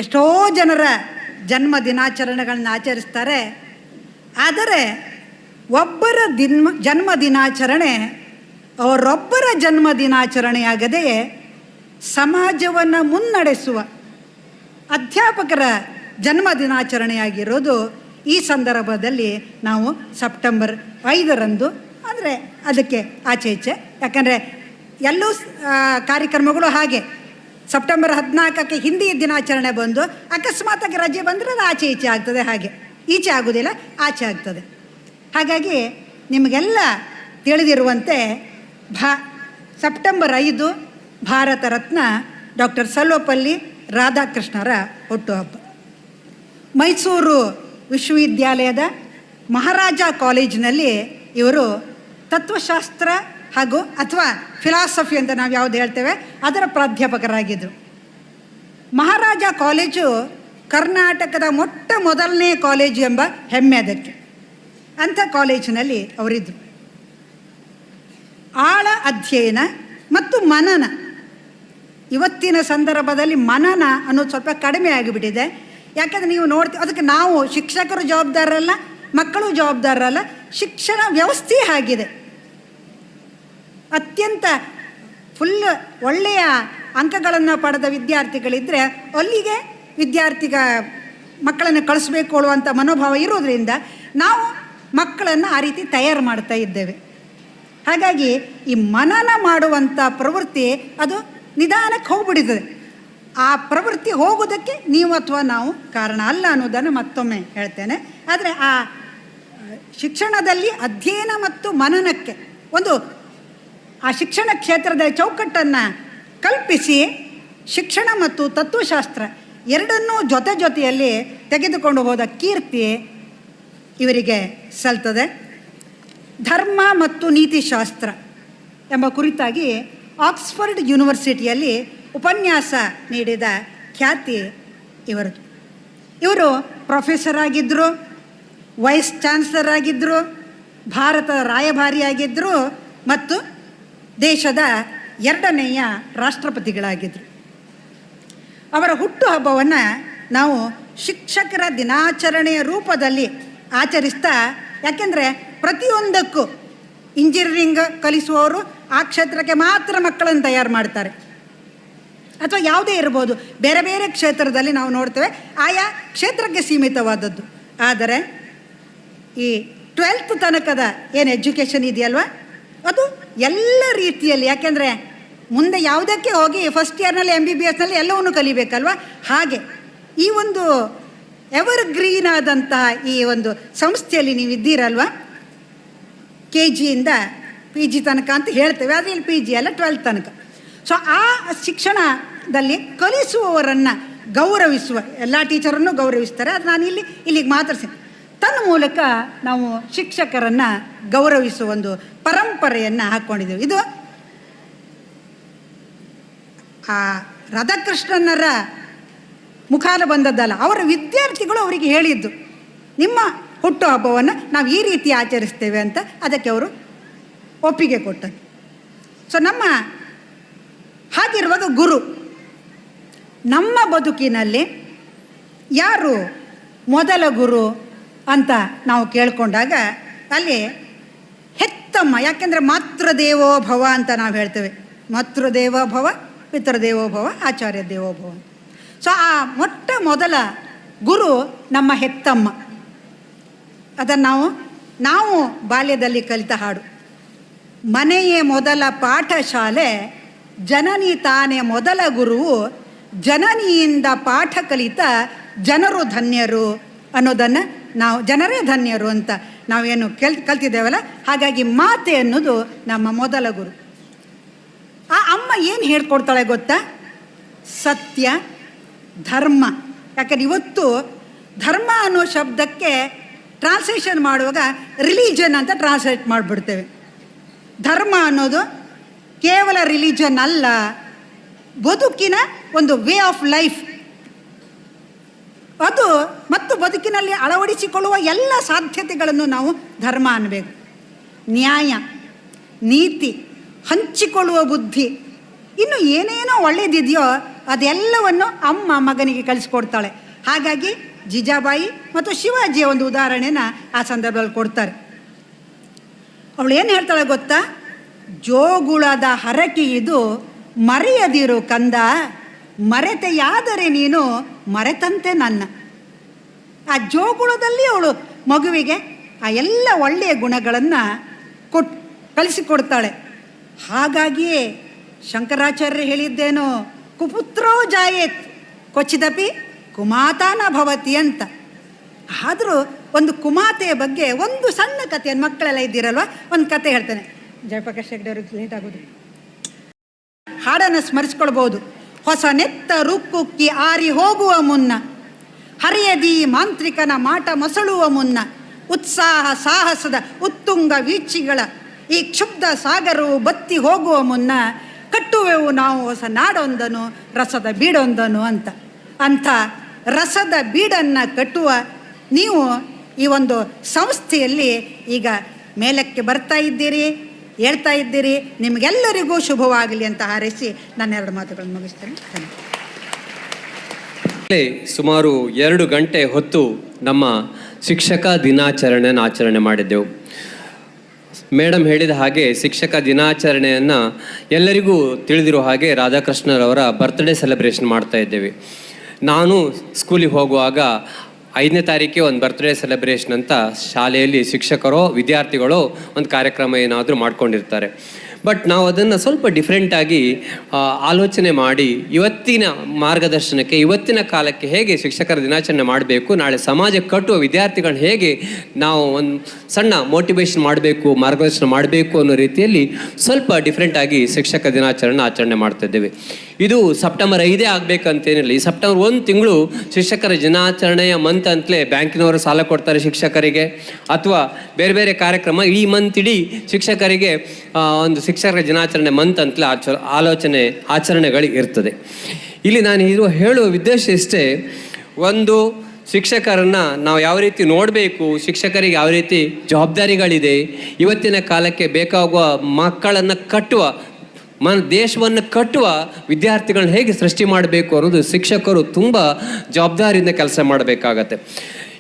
ಎಷ್ಟೋ ಜನರ ಜನ್ಮ ದಿನಾಚರಣೆಗಳನ್ನ ಆಚರಿಸ್ತಾರೆ. ಆದರೆ ಒಬ್ಬರ ಜನ್ಮ ದಿನಾಚರಣೆ ಅವರೊಬ್ಬರ ಜನ್ಮ ದಿನಾಚರಣೆಯಾಗದೆಯೇ ಸಮಾಜವನ್ನು ಮುನ್ನಡೆಸುವ ಅಧ್ಯಾಪಕರ ಜನ್ಮ ದಿನಾಚರಣೆಯಾಗಿರೋದು ಈ ಸಂದರ್ಭದಲ್ಲಿ ನಾವು ಸೆಪ್ಟೆಂಬರ್ 5ರಂದು, ಅಂದರೆ ಅದಕ್ಕೆ ಆಚೆ ಈಚೆ, ಯಾಕಂದರೆ ಎಲ್ಲೂ ಕಾರ್ಯಕ್ರಮಗಳು ಹಾಗೆ ಸೆಪ್ಟೆಂಬರ್ 14ಕ್ಕೆ ಹಿಂದಿ ದಿನಾಚರಣೆ ಬಂದು ಅಕಸ್ಮಾತಾಗಿ ರಜೆ ಬಂದರೆ ಅದು ಆಚೆ ಈಚೆ ಆಗ್ತದೆ. ಹಾಗೆ ಈಚೆ ಆಗೋದಿಲ್ಲ, ಆಚೆ ಆಗ್ತದೆ. ಹಾಗಾಗಿ ನಿಮಗೆಲ್ಲ ತಿಳಿದಿರುವಂತೆ ಸೆಪ್ಟೆಂಬರ್ 5 ಭಾರತ ರತ್ನ ಡಾಕ್ಟರ್ ಸರ್ವಪಲ್ಲಿ ರಾಧಾಕೃಷ್ಣರ ಹುಟ್ಟುಹಬ್ಬ. ಮೈಸೂರು ವಿಶ್ವವಿದ್ಯಾಲಯದ ಮಹಾರಾಜ ಕಾಲೇಜಿನಲ್ಲಿ ಇವರು ತತ್ವಶಾಸ್ತ್ರ ಹಾಗೂ ಅಥವಾ ಫಿಲಾಸಫಿ ಅಂತ ನಾವು ಯಾವುದು ಹೇಳ್ತೇವೆ ಅದರ ಪ್ರಾಧ್ಯಾಪಕರಾಗಿದ್ದರು. ಮಹಾರಾಜ ಕಾಲೇಜು ಕರ್ನಾಟಕದ ಮೊದಲನೇ ಕಾಲೇಜು ಎಂಬ ಹೆಮ್ಮೆ ಅದಕ್ಕೆ. ಅಂಥ ಕಾಲೇಜಿನಲ್ಲಿ ಅವರಿದ್ದರು. ಆಳ ಅಧ್ಯಯನ ಮತ್ತು ಮನನ, ಇವತ್ತಿನ ಸಂದರ್ಭದಲ್ಲಿ ಮನನ ಅನ್ನೋದು ಸ್ವಲ್ಪ ಕಡಿಮೆ ಆಗಿಬಿಟ್ಟಿದೆ. ಯಾಕಂದರೆ ನೀವು ನೋಡ್ತೀವಿ, ಅದಕ್ಕೆ ನಾವು ಶಿಕ್ಷಕರು ಜವಾಬ್ದಾರರಲ್ಲ, ಮಕ್ಕಳು ಜವಾಬ್ದಾರರಲ್ಲ, ಶಿಕ್ಷಣ ವ್ಯವಸ್ಥೆ ಆಗಿದೆ. ಅತ್ಯಂತ ಫುಲ್ ಒಳ್ಳೆಯ ಅಂಕಗಳನ್ನು ಪಡೆದ ವಿದ್ಯಾರ್ಥಿಗಳಿದ್ದರೆ ಅಲ್ಲಿಗೆ ಮಕ್ಕಳನ್ನು ಕಳಿಸ್ಬೇಕು ಅನ್ನುವಂಥ ಮನೋಭಾವ ಇರೋದ್ರಿಂದ ನಾವು ಮಕ್ಕಳನ್ನು ಆ ರೀತಿ ತಯಾರು ಮಾಡ್ತಾ ಇದ್ದೇವೆ. ಹಾಗಾಗಿ ಈ ಮನನ ಮಾಡುವಂಥ ಪ್ರವೃತ್ತಿ ಅದು ನಿಧಾನಕ್ಕೆ ಹೋಗ್ಬಿಟ್ಟಿದೆ. ಆ ಪ್ರವೃತ್ತಿ ಹೋಗೋದಕ್ಕೆ ನೀವು ಅಥವಾ ನಾವು ಕಾರಣ ಅಲ್ಲ ಅನ್ನೋದನ್ನು ಮತ್ತೊಮ್ಮೆ ಹೇಳ್ತೇನೆ. ಆದರೆ ಆ ಶಿಕ್ಷಣದಲ್ಲಿ ಅಧ್ಯಯನ ಮತ್ತು ಮನನಕ್ಕೆ ಒಂದು ಆ ಶಿಕ್ಷಣ ಕ್ಷೇತ್ರದ ಚೌಕಟ್ಟನ್ನು ಕಲ್ಪಿಸಿ ಶಿಕ್ಷಣ ಮತ್ತು ತತ್ವಶಾಸ್ತ್ರ ಎರಡನ್ನೂ ಜೊತೆಯಲ್ಲಿ ತೆಗೆದುಕೊಂಡು ಹೋದ ಕೀರ್ತಿ ಇವರಿಗೆ ಸಲ್ತದೆ. ಧರ್ಮ ಮತ್ತು ನೀತಿಶಾಸ್ತ್ರ ಎಂಬ ಕುರಿತಾಗಿ ಆಕ್ಸ್ಫರ್ಡ್ ಯೂನಿವರ್ಸಿಟಿಯಲ್ಲಿ ಉಪನ್ಯಾಸ ನೀಡಿದ ಖ್ಯಾತಿ ಇವರದು. ಇವರು ಪ್ರೊಫೆಸರ್ ಆಗಿದ್ದರು, ವೈಸ್ ಚಾನ್ಸಲರ್ ಆಗಿದ್ದರು, ಭಾರತದ ರಾಯಭಾರಿಯಾಗಿದ್ದರು ಮತ್ತು ದೇಶದ 2ನೇಯ ರಾಷ್ಟ್ರಪತಿಗಳಾಗಿದ್ದರು. ಅವರ ಹುಟ್ಟುಹಬ್ಬವನ್ನು ನಾವು ಶಿಕ್ಷಕರ ದಿನಾಚರಣೆಯ ರೂಪದಲ್ಲಿ ಆಚರಿಸ್ತಾ, ಯಾಕೆಂದರೆ ಪ್ರತಿಯೊಂದಕ್ಕೂ ಇಂಜಿನಿಯರಿಂಗ್ ಕಲಿಸುವವರು ಆ ಕ್ಷೇತ್ರಕ್ಕೆ ಮಾತ್ರ ಮಕ್ಕಳನ್ನು ತಯಾರು ಮಾಡ್ತಾರೆ, ಅಥವಾ ಯಾವುದೇ ಇರ್ಬೋದು. ಬೇರೆ ಬೇರೆ ಕ್ಷೇತ್ರದಲ್ಲಿ ನಾವು ನೋಡ್ತೇವೆ ಆಯಾ ಕ್ಷೇತ್ರಕ್ಕೆ ಸೀಮಿತವಾದದ್ದು. ಆದರೆ ಈ 12th ತನಕದ ಏನು ಎಜುಕೇಷನ್ ಇದೆಯಲ್ವ, ಅದು ಎಲ್ಲ ರೀತಿಯಲ್ಲಿ, ಯಾಕೆಂದರೆ ಮುಂದೆ ಯಾವುದಕ್ಕೆ ಹೋಗಿ ಫಸ್ಟ್ ಇಯರ್ನಲ್ಲಿ MBBSನಲ್ಲಿ ಎಲ್ಲವನ್ನೂ ಕಲಿಬೇಕಲ್ವ. ಹಾಗೆ ಈ ಒಂದು ಎವರ್ಗ್ರೀನ್ ಆದಂತಹ ಈ ಒಂದು ಸಂಸ್ಥೆಯಲ್ಲಿ ನೀವು ಇದ್ದೀರಲ್ವ, KGಯಿಂದ PG ತನಕ ಅಂತ ಹೇಳ್ತೇವೆ, ಆದರೆ ಇಲ್ಲಿ PG ಅಲ್ಲ, 12th ತನಕ. ಸೊ ಆ ಶಿಕ್ಷಣದಲ್ಲಿ ಕಲಿಸುವವರನ್ನು ಗೌರವಿಸುವ, ಎಲ್ಲ ಟೀಚರನ್ನು ಗೌರವಿಸ್ತಾರೆ, ಅದು ನಾನು ಇಲ್ಲಿಗೆ ಮಾತಾಡ್ತೀನಿ. ತನ್ನ ಮೂಲಕ ನಾವು ಶಿಕ್ಷಕರನ್ನು ಗೌರವಿಸುವ ಒಂದು ಪರಂಪರೆಯನ್ನು ಹಾಕ್ಕೊಂಡಿದ್ದೇವೆ. ಇದು ಆ ರಾಧಾಕೃಷ್ಣನರ ಮುಖಾಲ ಬಂದದ್ದಲ್ಲ, ಅವರ ವಿದ್ಯಾರ್ಥಿಗಳು ಅವರಿಗೆ ಹೇಳಿದ್ದು, ನಿಮ್ಮ ಹುಟ್ಟುಹಬ್ಬವನ್ನು ನಾವು ಈ ರೀತಿ ಆಚರಿಸ್ತೇವೆ ಅಂತ. ಅದಕ್ಕೆ ಅವರು ಒಪ್ಪಿಗೆ ಕೊಟ್ಟರು. ಸೊ ನಮ್ಮ ಹಾಗಿರುವಾಗ ಗುರು ನಮ್ಮ ಬದುಕಿನಲ್ಲಿ ಯಾರು ಮೊದಲ ಗುರು ಅಂತ ನಾವು ಕೇಳಿಕೊಂಡಾಗ ಅಲ್ಲಿ ಹೆತ್ತಮ್ಮ. ಯಾಕೆಂದರೆ ಮಾತೃದೇವೋ ಭವ ಅಂತ ನಾವು ಹೇಳ್ತೇವೆ. ಮಾತೃದೇವೋ ಭವ, ಪಿತೃದೇವೋ ಭವ, ಆಚಾರ್ಯ ದೇವೋ ಭವ. ಸೊ ಆ ಮೊದಲ ಗುರು ನಮ್ಮ ಹೆತ್ತಮ್ಮ. ಅದನ್ನು ನಾವು ಬಾಲ್ಯದಲ್ಲಿ ಕಲಿತ ಹಾಡು. ಮನೆಯೇ ಮೊದಲ ಪಾಠಶಾಲೆ, ಜನನಿ ತಾನೇ ಮೊದಲ ಗುರುವು, ಜನನಿಯಿಂದ ಪಾಠ ಕಲಿತ ಜನರು ಧನ್ಯರು ಅನ್ನೋದನ್ನು ನಾವು ಜನರೇ ಧನ್ಯರು ಅಂತ ನಾವೇನು ಕಲ್ತಿದ್ದೇವಲ್ಲ. ಹಾಗಾಗಿ ಮಾತೆ ಅನ್ನೋದು ನಮ್ಮ ಮೊದಲ ಗುರು. ಆ ಅಮ್ಮ ಏನು ಹೇಳ್ಕೊಡ್ತಾಳೆ ಗೊತ್ತಾ? ಸತ್ಯ, ಧರ್ಮ. ಯಾಕಂದ್ರೆ ಇವತ್ತು ಧರ್ಮ ಅನ್ನೋ ಶಬ್ದಕ್ಕೆ ಟ್ರಾನ್ಸ್ಲೇಷನ್ ಮಾಡುವಾಗ ರಿಲಿಜನ್ ಅಂತ ಟ್ರಾನ್ಸ್ಲೇಟ್ ಮಾಡಿಬಿಡ್ತೇವೆ. ಧರ್ಮ ಅನ್ನೋದು ಕೇವಲ ರಿಲಿಜನ್ ಅಲ್ಲ, ಬದುಕಿನ ಒಂದು ವೇ ಆಫ್ ಲೈಫ್. ಅದು ಮತ್ತು ಬದುಕಿನಲ್ಲಿ ಅಳವಡಿಸಿಕೊಳ್ಳುವ ಎಲ್ಲ ಸಾಧ್ಯತೆಗಳನ್ನು ನಾವು ಧರ್ಮ ಅನ್ನಬೇಕು. ನ್ಯಾಯ, ನೀತಿ, ಹಂಚಿಕೊಳ್ಳುವ ಬುದ್ಧಿ, ಇನ್ನು ಏನೇನೋ ಒಳ್ಳೆಯದಿದೆಯೋ ಅದೆಲ್ಲವನ್ನು ಅಮ್ಮ ಮಗನಿಗೆ ಕಲಿಸ್ಕೊಡ್ತಾಳೆ. ಹಾಗಾಗಿ ಜಿಜಾಬಾಯಿ ಮತ್ತು ಶಿವಾಜಿಯ ಒಂದು ಉದಾಹರಣೆನ ಆ ಸಂದರ್ಭದಲ್ಲಿ ಕೊಡ್ತಾರೆ. ಅವಳು ಏನು ಹೇಳ್ತಾಳೆ ಗೊತ್ತಾ? ಜೋಗುಳದ ಹರಕೆ ಇದು ಮರೆಯದಿರು ಕಂದ, ಮರೆತೆಯಾದರೆ ನೀನು ಮರೆತಂತೆ ನನ್ನ. ಆ ಜೋಗುಳದಲ್ಲಿ ಅವಳು ಮಗುವಿಗೆ ಆ ಎಲ್ಲ ಒಳ್ಳೆಯ ಗುಣಗಳನ್ನು ಕಲಿಸಿಕೊಡ್ತಾಳೆ. ಹಾಗಾಗಿಯೇ ಶಂಕರಾಚಾರ್ಯರು ಹೇಳಿದ್ದೇನು, ಕುಪುತ್ರೋ ಜಾಯೇತ್ ಕ್ವಚಿದಪಿ ಕುಮಾತಾನ ಭವತಿ ಅಂತ. ಆದರೂ ಒಂದು ಕುಮಾತೆಯ ಬಗ್ಗೆ ಒಂದು ಸಣ್ಣ ಕಥೆಯನ್ನು, ಮಕ್ಕಳೆಲ್ಲ ಇದ್ದೀರಲ್ವ, ಒಂದು ಕತೆ ಹೇಳ್ತೇನೆ. ಜಯಪ್ರಕಾಶ್ ಹೆಗ್ಡೆ ಅವ್ರಿಗೆ ಲೇಟ್ ಆಗೋದು. ಹಾಡನ್ನು ಸ್ಮರಿಸ್ಕೊಳ್ಬೋದು. ಹೊಸ ನೆತ್ತ ರುಕ್ಕುಕ್ಕಿ ಆರಿ ಹೋಗುವ ಮುನ್ನ, ಹರಿಯದಿ ಮಾಂತ್ರಿಕನ ಮಾಟ ಮೊಸಳುವ ಮುನ್ನ, ಉತ್ಸಾಹ ಸಾಹಸದ ಉತ್ತುಂಗ ವೀಕ್ಷಿಗಳ ಈ ಕ್ಷುಬ್ಧ ಸಾಗರವು ಬತ್ತಿ ಹೋಗುವ ಮುನ್ನ, ಕಟ್ಟುವೆವು ನಾವು ಹೊಸ ನಾಡೊಂದನು ರಸದ ಬೀಡೊಂದನು ಅಂತ. ಅಂಥ ರಸದ ಬೀಡನ್ನು ಕಟ್ಟುವ ನೀವು ಈ ಒಂದು ಸಂಸ್ಥೆಯಲ್ಲಿ ಈಗ ಮೇಲಕ್ಕೆ ಬರ್ತಾ ಇದ್ದೀರಿ, ಹೇಳ್ತಾ ಇದ್ದೀರಿ. ನಿಮಗೆಲ್ಲರಿಗೂ ಶುಭವಾಗಲಿ ಅಂತ ಹಾರೈಸಿ ನನ್ನ 2 ಮಾತುಗಳನ್ನು ಮುಗಿಸ್ತೇನೆ.
ಸುಮಾರು 2 ಗಂಟೆ ಹೊತ್ತು ನಮ್ಮ ಶಿಕ್ಷಕ ದಿನಾಚರಣೆಯನ್ನು ಆಚರಣೆ ಮಾಡಿದ್ದೆವು. ಮೇಡಮ್ ಹೇಳಿದ ಹಾಗೆ ಶಿಕ್ಷಕ ದಿನಾಚರಣೆಯನ್ನು ಎಲ್ಲರಿಗೂ ತಿಳಿದಿರೋ ಹಾಗೆ ರಾಧಾಕೃಷ್ಣರವರ ಬರ್ತ್ಡೇ ಸೆಲೆಬ್ರೇಷನ್ ಮಾಡ್ತಾ ಇದ್ದೇವೆ. ನಾನು ಸ್ಕೂಲಿಗೆ ಹೋಗುವಾಗ 5ನೇ ತಾರೀಕಿಗೆ ಒಂದು ಬರ್ತ್ಡೇ ಸೆಲೆಬ್ರೇಷನ್ ಅಂತ ಶಾಲೆಯಲ್ಲಿ ಶಿಕ್ಷಕರೋ ವಿದ್ಯಾರ್ಥಿಗಳೋ ಒಂದು ಕಾರ್ಯಕ್ರಮ ಏನಾದರೂ ಮಾಡ್ಕೊಂಡಿರ್ತಾರೆ. ಬಟ್ ನಾವು ಅದನ್ನು ಸ್ವಲ್ಪ ಡಿಫ್ರೆಂಟಾಗಿ ಆಲೋಚನೆ ಮಾಡಿ ಇವತ್ತಿನ ಮಾರ್ಗದರ್ಶನಕ್ಕೆ, ಇವತ್ತಿನ ಕಾಲಕ್ಕೆ ಹೇಗೆ ಶಿಕ್ಷಕರ ದಿನಾಚರಣೆ ಮಾಡಬೇಕು, ನಾಳೆ ಸಮಾಜ ಕಟ್ಟುವ ವಿದ್ಯಾರ್ಥಿಗಳನ್ನ ಹೇಗೆ ನಾವು ಒಂದು ಸಣ್ಣ ಮೋಟಿವೇಶನ್ ಮಾಡಬೇಕು, ಮಾರ್ಗದರ್ಶನ ಮಾಡಬೇಕು ಅನ್ನೋ ರೀತಿಯಲ್ಲಿ ಸ್ವಲ್ಪ ಡಿಫ್ರೆಂಟಾಗಿ ಶಿಕ್ಷಕ ದಿನಾಚರಣೆ ಆಚರಣೆ ಮಾಡ್ತಾ ಇದ್ದೇವೆ. ಇದು ಸೆಪ್ಟೆಂಬರ್ 5 ಆಗಬೇಕಂತೇನಿಲ್ಲ. ಈ ಸೆಪ್ಟೆಂಬರ್ 1 ತಿಂಗಳು ಶಿಕ್ಷಕರ ದಿನಾಚರಣೆಯ ಮಂತ್ ಅಂತಲೇ ಬ್ಯಾಂಕಿನವರು ಸಾಲ ಕೊಡ್ತಾರೆ ಶಿಕ್ಷಕರಿಗೆ, ಅಥವಾ ಬೇರೆ ಬೇರೆ ಕಾರ್ಯಕ್ರಮ ಈ ಮಂತ್ ಇಡೀ ಶಿಕ್ಷಕರಿಗೆ ಒಂದು ಶಿಕ್ಷಕರ ದಿನಾಚರಣೆ ಮಂತ್ ಅಂತಲೇ ಆಚರಣೆಗಳು ಇರ್ತದೆ. ಇಲ್ಲಿ ನಾನು ಹೇಳುವ ಉದ್ದೇಶ ಇಷ್ಟೇ, ಒಂದು ಶಿಕ್ಷಕರನ್ನು ನಾವು ಯಾವ ರೀತಿ ನೋಡಬೇಕು, ಶಿಕ್ಷಕರಿಗೆ ಯಾವ ರೀತಿ ಜವಾಬ್ದಾರಿಗಳಿದೆ, ಇವತ್ತಿನ ಕಾಲಕ್ಕೆ ಬೇಕಾಗುವ ಮಕ್ಕಳನ್ನು ಕಟ್ಟುವ ದೇಶವನ್ನು ಕಟ್ಟುವ ವಿದ್ಯಾರ್ಥಿಗಳನ್ನ ಹೇಗೆ ಸೃಷ್ಟಿ ಮಾಡಬೇಕು ಅನ್ನೋದು ಶಿಕ್ಷಕರು ತುಂಬ ಜವಾಬ್ದಾರಿಯಿಂದ ಕೆಲಸ ಮಾಡಬೇಕಾಗತ್ತೆ.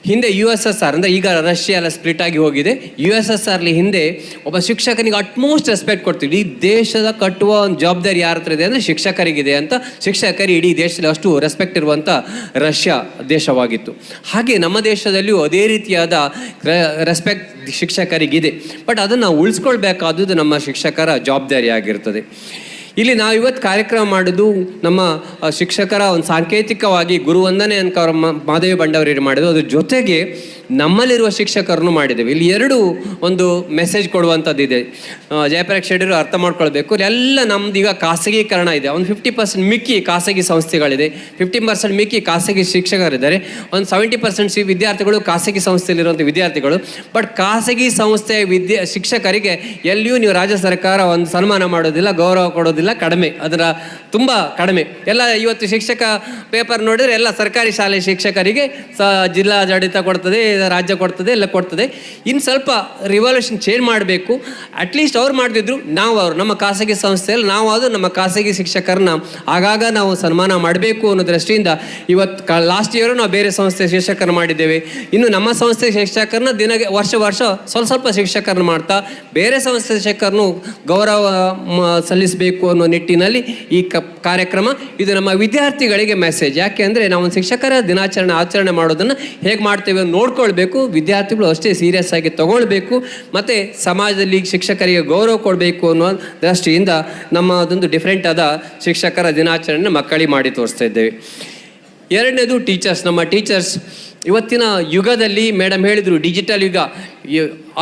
ಹಿಂದೆ USSR ಅಂದರೆ ಈಗ ರಷ್ಯಾ ಎಲ್ಲ ಸ್ಪ್ಲಿಟ್ ಆಗಿ ಹೋಗಿದೆ. USSRಲಿ ಹಿಂದೆ ಒಬ್ಬ ಶಿಕ್ಷಕನಿಗೆ ಅಟ್ಮೋಸ್ಟ್ ರೆಸ್ಪೆಕ್ಟ್ ಕೊಡ್ತೀವಿ. ಈ ದೇಶದ ಕಟ್ಟುವ ಒಂದು ಜವಾಬ್ದಾರಿ ಯಾರ ಹತ್ರ ಇದೆ ಅಂದರೆ ಶಿಕ್ಷಕರಿಗಿದೆ ಅಂತ, ಶಿಕ್ಷಕರಿಗೆ ಇಡೀ ದೇಶದಲ್ಲಿ ಅಷ್ಟು ರೆಸ್ಪೆಕ್ಟ್ ಇರುವಂಥ ರಷ್ಯಾ ದೇಶವಾಗಿತ್ತು. ಹಾಗೆ ನಮ್ಮ ದೇಶದಲ್ಲಿಯೂ ಅದೇ ರೀತಿಯಾದ ರೆಸ್ಪೆಕ್ಟ್ ಶಿಕ್ಷಕರಿಗಿದೆ. ಬಟ್ ಅದನ್ನು ಉಳಿಸ್ಕೊಳ್ಬೇಕಾದದ್ದು ನಮ್ಮ ಶಿಕ್ಷಕರ ಜವಾಬ್ದಾರಿ ಆಗಿರ್ತದೆ. ಇಲ್ಲಿ ನಾವು ಇವತ್ತು ಕಾರ್ಯಕ್ರಮ ಮಾಡೋದು ನಮ್ಮ ಶಿಕ್ಷಕರ ಒಂದು ಸಾಂಕೇತಿಕವಾಗಿ ಗುರುವಂದನೆ ಅಂತ ಅವ್ರ ಮಾಧವಿ ಬಂಡವರಿಗೆ ಮಾಡಿದ್ರು. ಅದ್ರ ಜೊತೆಗೆ ನಮ್ಮಲ್ಲಿರುವ ಶಿಕ್ಷಕರನ್ನು ಮಾಡಿದ್ದೇವೆ. ಇಲ್ಲಿ 2 ಒಂದು ಮೆಸೇಜ್ ಕೊಡುವಂಥದ್ದಿದೆ. ಜಯಪ್ರಕಾಶ್ ಶೆಟ್ಟರು ಅರ್ಥ ಮಾಡ್ಕೊಳ್ಬೇಕು. ಎಲ್ಲ ನಮ್ದು ಈಗ ಖಾಸಗೀಕರಣ ಇದೆ. ಒಂದು 50% ಮಿಕ್ಕಿ ಖಾಸಗಿ ಸಂಸ್ಥೆಗಳಿದೆ, 50% ಮಿಕ್ಕಿ ಖಾಸಗಿ ಶಿಕ್ಷಕರಿದ್ದಾರೆ, ಒಂದು 70% ವಿದ್ಯಾರ್ಥಿಗಳು ಖಾಸಗಿ ಸಂಸ್ಥೆಯಲ್ಲಿರುವಂಥ ವಿದ್ಯಾರ್ಥಿಗಳು. ಬಟ್ ಖಾಸಗಿ ಸಂಸ್ಥೆಯ ಶಿಕ್ಷಕರಿಗೆ ಎಲ್ಲಿಯೂ ನೀವು ರಾಜ್ಯ ಸರ್ಕಾರ ಒಂದು ಸನ್ಮಾನ ಮಾಡೋದಿಲ್ಲ, ಗೌರವ ಕೊಡೋದಿಲ್ಲ, ಕಡಿಮೆ, ಅದರ ತುಂಬ ಕಡಿಮೆ. ಎಲ್ಲ ಇವತ್ತು ಶಿಕ್ಷಕ ಪೇಪರ್ ನೋಡಿದ್ರೆ ಎಲ್ಲ ಸರ್ಕಾರಿ ಶಾಲೆ ಶಿಕ್ಷಕರಿಗೆ ಜಿಲ್ಲಾಡಳಿತ ಕೊಡ್ತದೆ, ರಾಜ್ಯ ಕೊಡ್ತದೆ, ಎಲ್ಲ ಕೊಡ್ತದೆ. ಇನ್ನು ಸ್ವಲ್ಪ ರಿವಲ್ಯೂಷನ್ ಚೇಂಜ್ ಮಾಡಬೇಕು. ಅಟ್ಲೀಸ್ಟ್ ಅವ್ರು ಮಾಡ್ತಿದ್ರು, ನಾವು ನಮ್ಮ ಖಾಸಗಿ ಸಂಸ್ಥೆಯಲ್ಲಿ ನಾವು ನಮ್ಮ ಖಾಸಗಿ ಶಿಕ್ಷಕರನ್ನ ಆಗಾಗ ನಾವು ಸನ್ಮಾನ ಮಾಡಬೇಕು ಅನ್ನೋ ದೃಷ್ಟಿಯಿಂದ ಇವತ್ತು ಲಾಸ್ಟ್ ಇಯರು ನಾವು ಬೇರೆ ಸಂಸ್ಥೆ ಶಿಕ್ಷಕರನ್ನ ಮಾಡಿದ್ದೇವೆ. ಇನ್ನು ನಮ್ಮ ಸಂಸ್ಥೆ ಶಿಕ್ಷಕರನ್ನ ವರ್ಷ ಸ್ವಲ್ಪ ಶಿಕ್ಷಕರನ್ನ ಮಾಡ್ತಾ ಬೇರೆ ಸಂಸ್ಥೆ ಶಿಕ್ಷಕರನ್ನು ಗೌರವ ಸಲ್ಲಿಸಬೇಕು ಅನ್ನೋ ನಿಟ್ಟಿನಲ್ಲಿ ಈ ಕಾರ್ಯಕ್ರಮ. ಇದು ನಮ್ಮ ವಿದ್ಯಾರ್ಥಿಗಳಿಗೆ ಮೆಸೇಜ್. ಯಾಕೆ ಅಂದರೆ ನಾವು ಒಂದು ಶಿಕ್ಷಕರ ದಿನಾಚರಣೆ ಆಚರಣೆ ಮಾಡೋದನ್ನು ಹೇಗೆ ಮಾಡ್ತೇವೆ ನೋಡ್ಕೊಳ್ಬೇಕು. ವಿದ್ಯಾರ್ಥಿಗಳು ಅಷ್ಟೇ ಸೀರಿಯಸ್ ಆಗಿ ತಗೊಳ್ಬೇಕು, ಮತ್ತು ಸಮಾಜದಲ್ಲಿ ಶಿಕ್ಷಕರಿಗೆ ಗೌರವ ಕೊಡಬೇಕು ಅನ್ನೋ ದೃಷ್ಟಿಯಿಂದ ನಮ್ಮ ಅದೊಂದು ಡಿಫ್ರೆಂಟ್ ಆದ ಶಿಕ್ಷಕರ ದಿನಾಚರಣೆ ಮಕ್ಕಳಿಗೆ ಮಾಡಿ ತೋರಿಸ್ತಾ ಇದ್ದೇವೆ. 2ನೇದು ಟೀಚರ್ಸ್. ನಮ್ಮ ಟೀಚರ್ಸ್ ಇವತ್ತಿನ ಯುಗದಲ್ಲಿ ಮೇಡಮ್ ಹೇಳಿದರು, ಡಿಜಿಟಲ್ ಯುಗ,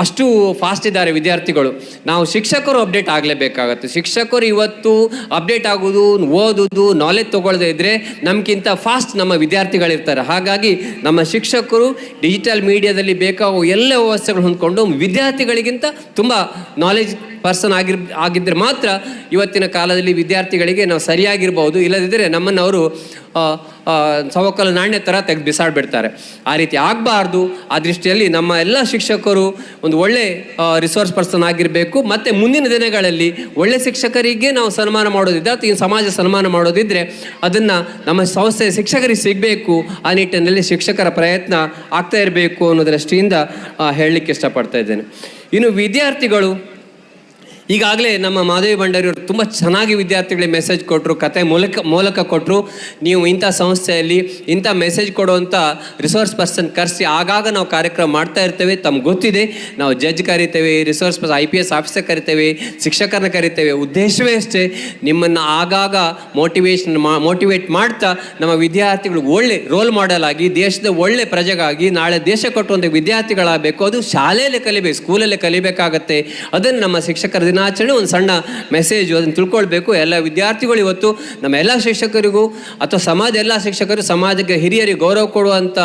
ಅಷ್ಟು ಫಾಸ್ಟ್ ಇದ್ದಾರೆ ವಿದ್ಯಾರ್ಥಿಗಳು. ನಾವು ಶಿಕ್ಷಕರು ಅಪ್ಡೇಟ್ ಆಗಲೇಬೇಕಾಗತ್ತೆ. ಶಿಕ್ಷಕರು ಇವತ್ತು ಅಪ್ಡೇಟ್ ಆಗೋದು, ಓದೋದು, ನಾಲೆಜ್ ತೊಗೊಳ್ಳದೇ ಇದ್ದರೆ ನಮಗಿಂತ ಫಾಸ್ಟ್ ನಮ್ಮ ವಿದ್ಯಾರ್ಥಿಗಳಿರ್ತಾರೆ. ಹಾಗಾಗಿ ನಮ್ಮ ಶಿಕ್ಷಕರು ಡಿಜಿಟಲ್ ಮೀಡಿಯಾದಲ್ಲಿ ಬೇಕಾಗೋ ಎಲ್ಲ ವ್ಯವಸ್ಥೆಗಳು ಹೊಂದ್ಕೊಂಡು ವಿದ್ಯಾರ್ಥಿಗಳಿಗಿಂತ ತುಂಬ ನಾಲೆಜ್ ಪರ್ಸನ್ ಆಗಿದ್ದರೆ ಮಾತ್ರ ಇವತ್ತಿನ ಕಾಲದಲ್ಲಿ ವಿದ್ಯಾರ್ಥಿಗಳಿಗೆ ನಾವು ಸರಿಯಾಗಿರ್ಬೋದು. ಇಲ್ಲದಿದ್ದರೆ ನಮ್ಮನ್ನು ಅವರು ಸವಕಲು ನಾಣ್ಯ ಥರ ತೆಗೆದು ಬಿಸಾಡ್ಬಿಡ್ತಾರೆ. ಆ ರೀತಿ ಆಗಬಾರ್ದು. ಆ ದೃಷ್ಟಿಯಲ್ಲಿ ನಮ್ಮ ಎಲ್ಲ ಶಿಕ್ಷಕರು ಒಂದು ಒಳ್ಳೆ ರಿಸೋರ್ಸ್ ಪರ್ಸನ್ ಆಗಿರಬೇಕು. ಮತ್ತು ಮುಂದಿನ ದಿನಗಳಲ್ಲಿ ಒಳ್ಳೆ ಶಿಕ್ಷಕರಿಗೆ ನಾವು ಸನ್ಮಾನ ಮಾಡೋದಿದ್ದರೆ ಅಥವಾ ಈ ಸಮಾಜ ಸನ್ಮಾನ ಮಾಡೋದಿದ್ದರೆ ಅದನ್ನು ನಮ್ಮ ಸಂಸ್ಥೆಯ ಶಿಕ್ಷಕರಿಗೆ ಸಿಗಬೇಕು. ಆ ನಿಟ್ಟಿನಲ್ಲಿ ಶಿಕ್ಷಕರ ಪ್ರಯತ್ನ ಆಗ್ತಾ ಇರಬೇಕು ಅನ್ನೋ ದೃಷ್ಟಿಯಿಂದ ಹೇಳಲಿಕ್ಕೆ ಇಷ್ಟಪಡ್ತಾ ಇದ್ದೇನೆ. ಇನ್ನು ವಿದ್ಯಾರ್ಥಿಗಳು ಈಗಾಗಲೇ ನಮ್ಮ ಮಾಧವಿ ಭಂಡಾರಿಯವರು ತುಂಬ ಚೆನ್ನಾಗಿ ವಿದ್ಯಾರ್ಥಿಗಳಿಗೆ ಮೆಸೇಜ್ ಕೊಟ್ಟರು, ಕತೆ ಮೂಲಕ ಕೊಟ್ಟರು. ನೀವು ಇಂಥ ಸಂಸ್ಥೆಯಲ್ಲಿ ಇಂಥ ಮೆಸೇಜ್ ಕೊಡುವಂಥ ರಿಸೋರ್ಸ್ ಪರ್ಸನ್ ಕರೆಸಿ ಆಗಾಗ ನಾವು ಕಾರ್ಯಕ್ರಮ ಮಾಡ್ತಾ ಇರ್ತೇವೆ. ತಮ್ಗೆ ಗೊತ್ತಿದೆ, ನಾವು ಜಡ್ಜ್ ಕರಿತೇವೆ, ರಿಸೋರ್ಸ್ ಪರ್ಸನ್ IPS ಆಫೀಸರ್ ಕರಿತೇವೆ, ಶಿಕ್ಷಕರನ್ನ ಕರಿತೇವೆ. ಉದ್ದೇಶವೇ ಅಷ್ಟೇ, ನಿಮ್ಮನ್ನು ಆಗಾಗ ಮೋಟಿವೇಟ್ ಮಾಡ್ತಾ ನಮ್ಮ ವಿದ್ಯಾರ್ಥಿಗಳು ಒಳ್ಳೆ ರೋಲ್ ಮಾಡೆಲ್ ಆಗಿ ದೇಶದ ಒಳ್ಳೆ ಪ್ರಜೆಗಾಗಿ ನಾಳೆ ದೇಶ ಕಟ್ಟುವಂಥ ವಿದ್ಯಾರ್ಥಿಗಳಾಗಬೇಕು. ಅದು ಶಾಲೆಯಲ್ಲೇ ಕಲಿಬೇಕು, ಸ್ಕೂಲಲ್ಲೇ ಕಲಿಬೇಕಾಗತ್ತೆ. ಅದನ್ನು ನಮ್ಮ ಶಿಕ್ಷಕರ ದಿನಾಚರಣೆ ಒಂದು ಸಣ್ಣ ಮೆಸೇಜು, ಅದನ್ನು ತಿಳ್ಕೊಳ್ಬೇಕು. ಎಲ್ಲ ವಿದ್ಯಾರ್ಥಿಗಳು ಇವತ್ತು ನಮ್ಮ ಎಲ್ಲ ಶಿಕ್ಷಕರಿಗೂ ಅಥವಾ ಸಮಾಜ ಎಲ್ಲ ಶಿಕ್ಷಕರು ಸಮಾಜಕ್ಕೆ ಹಿರಿಯರಿಗೆ ಗೌರವ ಕೊಡುವಂಥ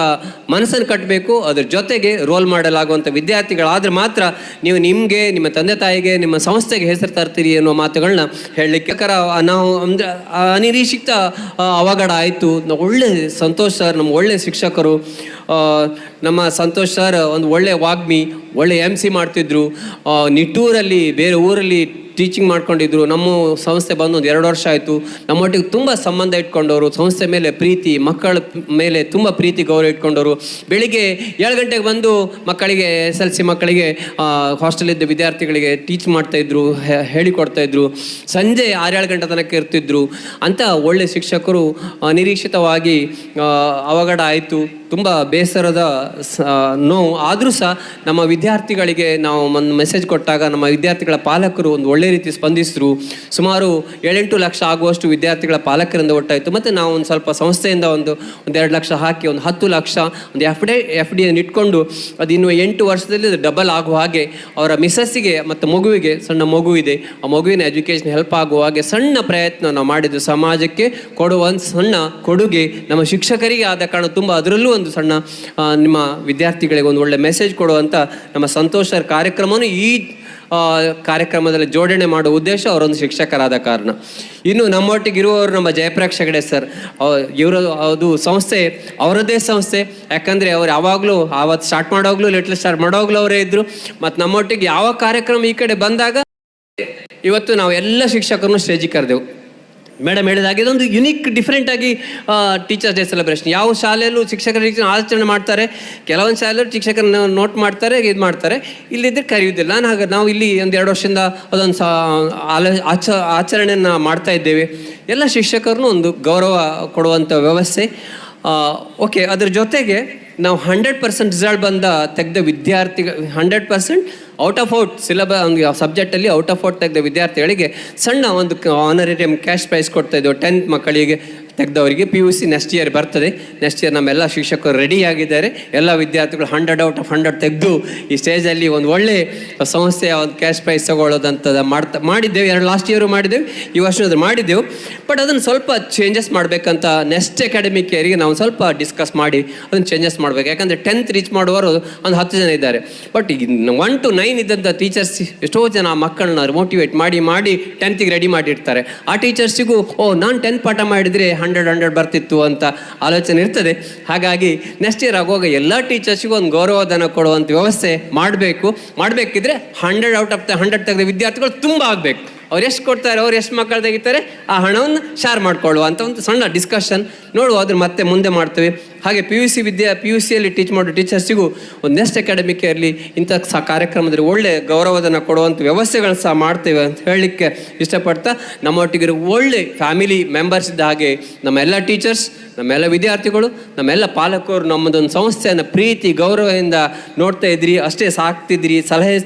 ಮನಸ್ಸನ್ನು ಕಟ್ಟಬೇಕು. ಅದ್ರ ಜೊತೆಗೆ ರೋಲ್ ಮಾಡೆಲ್ ಆಗುವಂಥ ವಿದ್ಯಾರ್ಥಿಗಳಾದ್ರೆ ಮಾತ್ರ ನೀವು ನಿಮಗೆ, ನಿಮ್ಮ ತಂದೆ ತಾಯಿಗೆ, ನಿಮ್ಮ ಸಂಸ್ಥೆಗೆ ಹೆಸರು ತರ್ತೀರಿ ಅನ್ನೋ ಮಾತುಗಳನ್ನ ಹೇಳಲಿಕ್ಕೆ ನಾವು ಅಂದರೆ ಅನಿರೀಕ್ಷಿತ ಅವಘಡ ಆಯಿತು. ಒಳ್ಳೆ ಸಂತೋಷ್ ಸರ್, ನಮ್ಮ ಒಳ್ಳೆ ಶಿಕ್ಷಕರು, ನಮ್ಮ ಸಂತೋಷ್ ಸರ್ ಒಂದು ಒಳ್ಳೆ ವಾಗ್ಮಿ, ಒಳ್ಳೆ MC ಮಾಡ್ತಿದ್ರು. ನಿಟ್ಟೂರಲ್ಲಿ ಬೇರೆ ಊರಲ್ಲಿ ಟೀಚಿಂಗ್ ಮಾಡ್ಕೊಂಡಿದ್ರು. ನಮ್ಮ ಸಂಸ್ಥೆ ಬಂದು ಒಂದು 2 ವರ್ಷ ಆಯಿತು. ನಮ್ಮೊಟ್ಟಿಗೆ ತುಂಬ ಸಂಬಂಧ ಇಟ್ಕೊಂಡವರು, ಸಂಸ್ಥೆ ಮೇಲೆ ಪ್ರೀತಿ, ಮಕ್ಕಳ ಮೇಲೆ ತುಂಬ ಪ್ರೀತಿ ಗೌರವ ಇಟ್ಕೊಂಡವರು. ಬೆಳಿಗ್ಗೆ 7 ಗಂಟೆಗೆ ಬಂದು ಮಕ್ಕಳಿಗೆ SLC ಮಕ್ಕಳಿಗೆ ಹಾಸ್ಟೆಲಿದ್ದ ವಿದ್ಯಾರ್ಥಿಗಳಿಗೆ ಟೀಚ್ ಮಾಡ್ತಾಯಿದ್ರು, ಹೇಳಿಕೊಡ್ತಾಯಿದ್ರು. ಸಂಜೆ 6-7 ಗಂಟೆ ತನಕ ಇರ್ತಿದ್ರು. ಅಂಥ ಒಳ್ಳೆ ಶಿಕ್ಷಕರು ನಿರೀಕ್ಷಿತವಾಗಿ ಅವಘಡ ಆಯಿತು. ತುಂಬ ಬೇಸರದ ನೋವು. ಆದರೂ ಸಹ ನಮ್ಮ ವಿದ್ಯಾರ್ಥಿಗಳಿಗೆ ನಾವು ಒಂದು ಮೆಸೇಜ್ ಕೊಟ್ಟಾಗ ನಮ್ಮ ವಿದ್ಯಾರ್ಥಿಗಳ ಪಾಲಕರು ಒಂದು ಒಳ್ಳೆ ರೀತಿ ಸ್ಪಂದಿಸಿದ್ರು. ಸುಮಾರು 7-8 ಲಕ್ಷ ಆಗುವಷ್ಟು ವಿದ್ಯಾರ್ಥಿಗಳ ಪಾಲಕರಿಂದ ಒಟ್ಟಾಯಿತು. ಮತ್ತು ನಾವು ಒಂದು ಸ್ವಲ್ಪ ಸಂಸ್ಥೆಯಿಂದ ಒಂದು 2 ಲಕ್ಷ ಹಾಕಿ ಒಂದು 10 ಲಕ್ಷ ಒಂದು FD ಇಟ್ಕೊಂಡು ಅದು ಇನ್ನು 8 ವರ್ಷದಲ್ಲಿ ಡಬಲ್ ಆಗುವ ಹಾಗೆ ಅವರ ಮಿಸಸ್ಸಿಗೆ ಮತ್ತು ಮಗುವಿಗೆ, ಸಣ್ಣ ಮಗು ಇದೆ, ಆ ಮಗುವಿನ ಎಜುಕೇಷನ್ ಹೆಲ್ಪ್ ಆಗುವ ಹಾಗೆ ಸಣ್ಣ ಪ್ರಯತ್ನ ನಾವು ಮಾಡಿದ್ದು. ಸಮಾಜಕ್ಕೆ ಕೊಡುವ ಒಂದು ಸಣ್ಣ ಕೊಡುಗೆ ನಮ್ಮ ಶಿಕ್ಷಕರಿಗೆ ಆದ ಕಾರಣ ತುಂಬ ಅದರಲ್ಲೂ ಒಂದು ಸಣ್ಣ ನಿಮ್ಮ ವಿದ್ಯಾರ್ಥಿಗಳಿಗೆ ಒಂದು ಒಳ್ಳೆ ಮೆಸೇಜ್ ಕೊಡುವಂಥ ನಮ್ಮ ಸಂತೋಷ ಕಾರ್ಯಕ್ರಮವನ್ನು ಈ ಕಾರ್ಯಕ್ರಮದಲ್ಲಿ ಜೋಡಣೆ ಮಾಡುವ ಉದ್ದೇಶ ಅವರೊಂದು ಶಿಕ್ಷಕರಾದ ಕಾರಣ. ಇನ್ನು ನಮ್ಮೊಟ್ಟಿಗೆ ಇರುವವರು ನಮ್ಮ ಜಯಪ್ರಕಾಶ್ ಹೆಗಡೆ ಸರ್. ಇವರು ಅದು ಸಂಸ್ಥೆ ಅವರದ್ದೇ ಸಂಸ್ಥೆ. ಯಾಕಂದರೆ ಅವ್ರು ಯಾವಾಗಲೂ ಆವತ್ತು ಸ್ಟಾರ್ಟ್ ಮಾಡೋವಾಗಲೂ ಲಿಟ್ಲ್ ಸ್ಟಾರ್ಟ್ ಮಾಡೋವಾಗಲೂ ಅವರೇ ಇದ್ದರು. ಮತ್ತು ನಮ್ಮೊಟ್ಟಿಗೆ ಯಾವ ಕಾರ್ಯಕ್ರಮ ಈ ಕಡೆ ಬಂದಾಗ ಇವತ್ತು ನಾವು ಎಲ್ಲ ಶಿಕ್ಷಕರನ್ನು ಸ್ಟೇಜಿಗೆ ಕರೆದೆವು. ಮೇಡಮ್ ಹೇಳಿದಾಗೆ ಇದೊಂದು ಯುನಿಕ್ ಡಿಫ್ರೆಂಟಾಗಿ ಟೀಚರ್ಸ್ ಡೇ ಸೆಲೆಬ್ರೇಷನ್. ಯಾವ ಶಾಲೆಯಲ್ಲೂ ಶಿಕ್ಷಕರ ಆಚರಣೆ ಮಾಡ್ತಾರೆ, ಕೆಲವೊಂದು ಶಾಲೆಯಲ್ಲೂ ಶಿಕ್ಷಕರನ್ನ ನೋಟ್ ಮಾಡ್ತಾರೆ, ಇದು ಮಾಡ್ತಾರೆ, ಇಲ್ಲಿದ್ದರೆ ಕರೆಯುವುದಿಲ್ಲ. ನಾವು ಇಲ್ಲಿ ಒಂದು 2 ವರ್ಷದಿಂದ ಅದೊಂದು ಆಚರಣೆಯನ್ನು ಮಾಡ್ತಾ ಇದ್ದೇವೆ. ಎಲ್ಲ ಶಿಕ್ಷಕರನ್ನು ಒಂದು ಗೌರವ ಕೊಡುವಂಥ ವ್ಯವಸ್ಥೆ. ಓಕೆ, ಅದ್ರ ಜೊತೆಗೆ ನಾವು 100% ರಿಸಲ್ಟ್ ತೆಗೆದ ವಿದ್ಯಾರ್ಥಿಗಳು 100% ಔಟ್ ಆಫ್ ಸಿಲೆಬಸ್ ಸಬ್ಜೆಕ್ಟಲ್ಲಿ ಔಟ್ ಆಫ್ ತೆಗೆದ ವಿದ್ಯಾರ್ಥಿಗಳಿಗೆ ಸಣ್ಣ ಒಂದು ಆನರೇರಿಯಂ ಕ್ಯಾಶ್ ಪ್ರೈಸ್ ಕೊಡ್ತಾಯಿದ್ದೆವು. 10th ಮಕ್ಕಳಿಗೆ ತೆಗೆದವರಿಗೆ. PUC ನೆಕ್ಸ್ಟ್ ಇಯರ್ ಬರ್ತದೆ. ನೆಕ್ಸ್ಟ್ ಇಯರ್ ನಮ್ಮೆಲ್ಲ ಶಿಕ್ಷಕರು ರೆಡಿಯಾಗಿದ್ದಾರೆ. ಎಲ್ಲ ವಿದ್ಯಾರ್ಥಿಗಳು 100 ಔಟ್ ಆಫ್ 100 ತೆಗೆದು ಈ ಸ್ಟೇಜಲ್ಲಿ ಒಂದು ಒಳ್ಳೆ ಸಂಸ್ಥೆಯ ಒಂದು ಕ್ಯಾಶ್ ಪ್ರೈಸ್ ತಗೊಳ್ಳೋದಂಥದ್ದು ಮಾಡಿದ್ದೇವೆ. ಲಾಸ್ಟ್ ಇಯರು ಮಾಡಿದ್ದೇವೆ, ಈ ವರ್ಷ ಮಾಡಿದ್ದೆವು. ಬಟ್ ಅದನ್ನು ಸ್ವಲ್ಪ ಚೇಂಜಸ್ ಮಾಡಬೇಕಂತ ನೆಕ್ಸ್ಟ್ ಅಕಾಡೆಮಿಕ್ ಇಯರಿಗೆ ನಾವು ಸ್ವಲ್ಪ ಡಿಸ್ಕಸ್ ಮಾಡಿ ಅದನ್ನು ಚೇಂಜಸ್ ಮಾಡಬೇಕು. ಯಾಕಂದರೆ 10th ರೀಚ್ ಮಾಡುವವರು ಒಂದು 10 ಜನ ಇದ್ದಾರೆ. ಬಟ್ ಈಗ 1 to 9 ಇದ್ದಂಥ ಟೀಚರ್ಸ್ ಎಷ್ಟೋ ಜನ ಮಕ್ಕಳನ್ನ ಮೋಟಿವೇಟ್ ಮಾಡಿ 10th ರೆಡಿ ಮಾಡಿರ್ತಾರೆ. ಆ ಟೀಚರ್ಸಿಗೂ ನಾನು 10th ಪಾಠ ಮಾಡಿದರೆ 100 ಬರ್ತಿತ್ತು ಅಂತ ಆಲೋಚನೆ ಇರ್ತದೆ. ಹಾಗಾಗಿ ನೆಕ್ಸ್ಟ್ ಇಯರ್ ಆಗುವಾಗ ಎಲ್ಲ ಟೀಚರ್ಸಿಗೂ ಒಂದು ಗೌರವಧನ ಕೊಡುವಂಥ ವ್ಯವಸ್ಥೆ ಮಾಡಬೇಕಿದ್ರೆ 100 ಔಟ್ ಆಫ್ 100 ತೆಗೆದ ವಿದ್ಯಾರ್ಥಿಗಳು ತುಂಬ ಆಗಬೇಕು. ಅವ್ರು ಎಷ್ಟು ಕೊಡ್ತಾರೆ, ಅವ್ರು ಎಷ್ಟು ಮಕ್ಕಳು ತೆಗಿತಾರೆ, ಆ ಹಣವನ್ನು ಶೇರ್ ಮಾಡಿಕೊಳ್ಳುವ ಅಂತ ಒಂದು ಸಣ್ಣ ಡಿಸ್ಕಷನ್ ನೋಡುವ. ಅದ್ರ ಮತ್ತೆ ಮುಂದೆ ಮಾಡ್ತೇವೆ. ಹಾಗೆ PUCಯಲ್ಲಿ ಟೀಚ್ ಮಾಡೋ ಟೀಚರ್ಸಿಗೂ ಒಂದು ನೆಕ್ಸ್ಟ್ ಅಕಾಡೆಮಿಕ್ ಇಯರ್ಲಿ ಇಂಥ ಕಾರ್ಯಕ್ರಮದಲ್ಲಿ ಒಳ್ಳೆ ಗೌರವಧನ ಕೊಡುವಂಥ ವ್ಯವಸ್ಥೆಗಳು ಸಹ ಮಾಡ್ತೇವೆ ಅಂತ ಹೇಳಲಿಕ್ಕೆ ಇಷ್ಟಪಡ್ತಾ, ನಮ್ಮೊಟ್ಟಿಗಿರೋ ಒಳ್ಳೆ ಫ್ಯಾಮಿಲಿ ಮೆಂಬರ್ಸ್ ಇದ್ದ ಹಾಗೆ ನಮ್ಮೆಲ್ಲ ಟೀಚರ್ಸ್, ನಮ್ಮೆಲ್ಲ ವಿದ್ಯಾರ್ಥಿಗಳು, ನಮ್ಮೆಲ್ಲ ಪಾಲಕರು ನಮ್ಮದೊಂದು ಸಂಸ್ಥೆಯನ್ನು ಪ್ರೀತಿ ಗೌರವದಿಂದ ನೋಡ್ತಾ ಇದ್ರಿ, ಅಷ್ಟೇ ಸಾಕ್ತಿದ್ರಿ,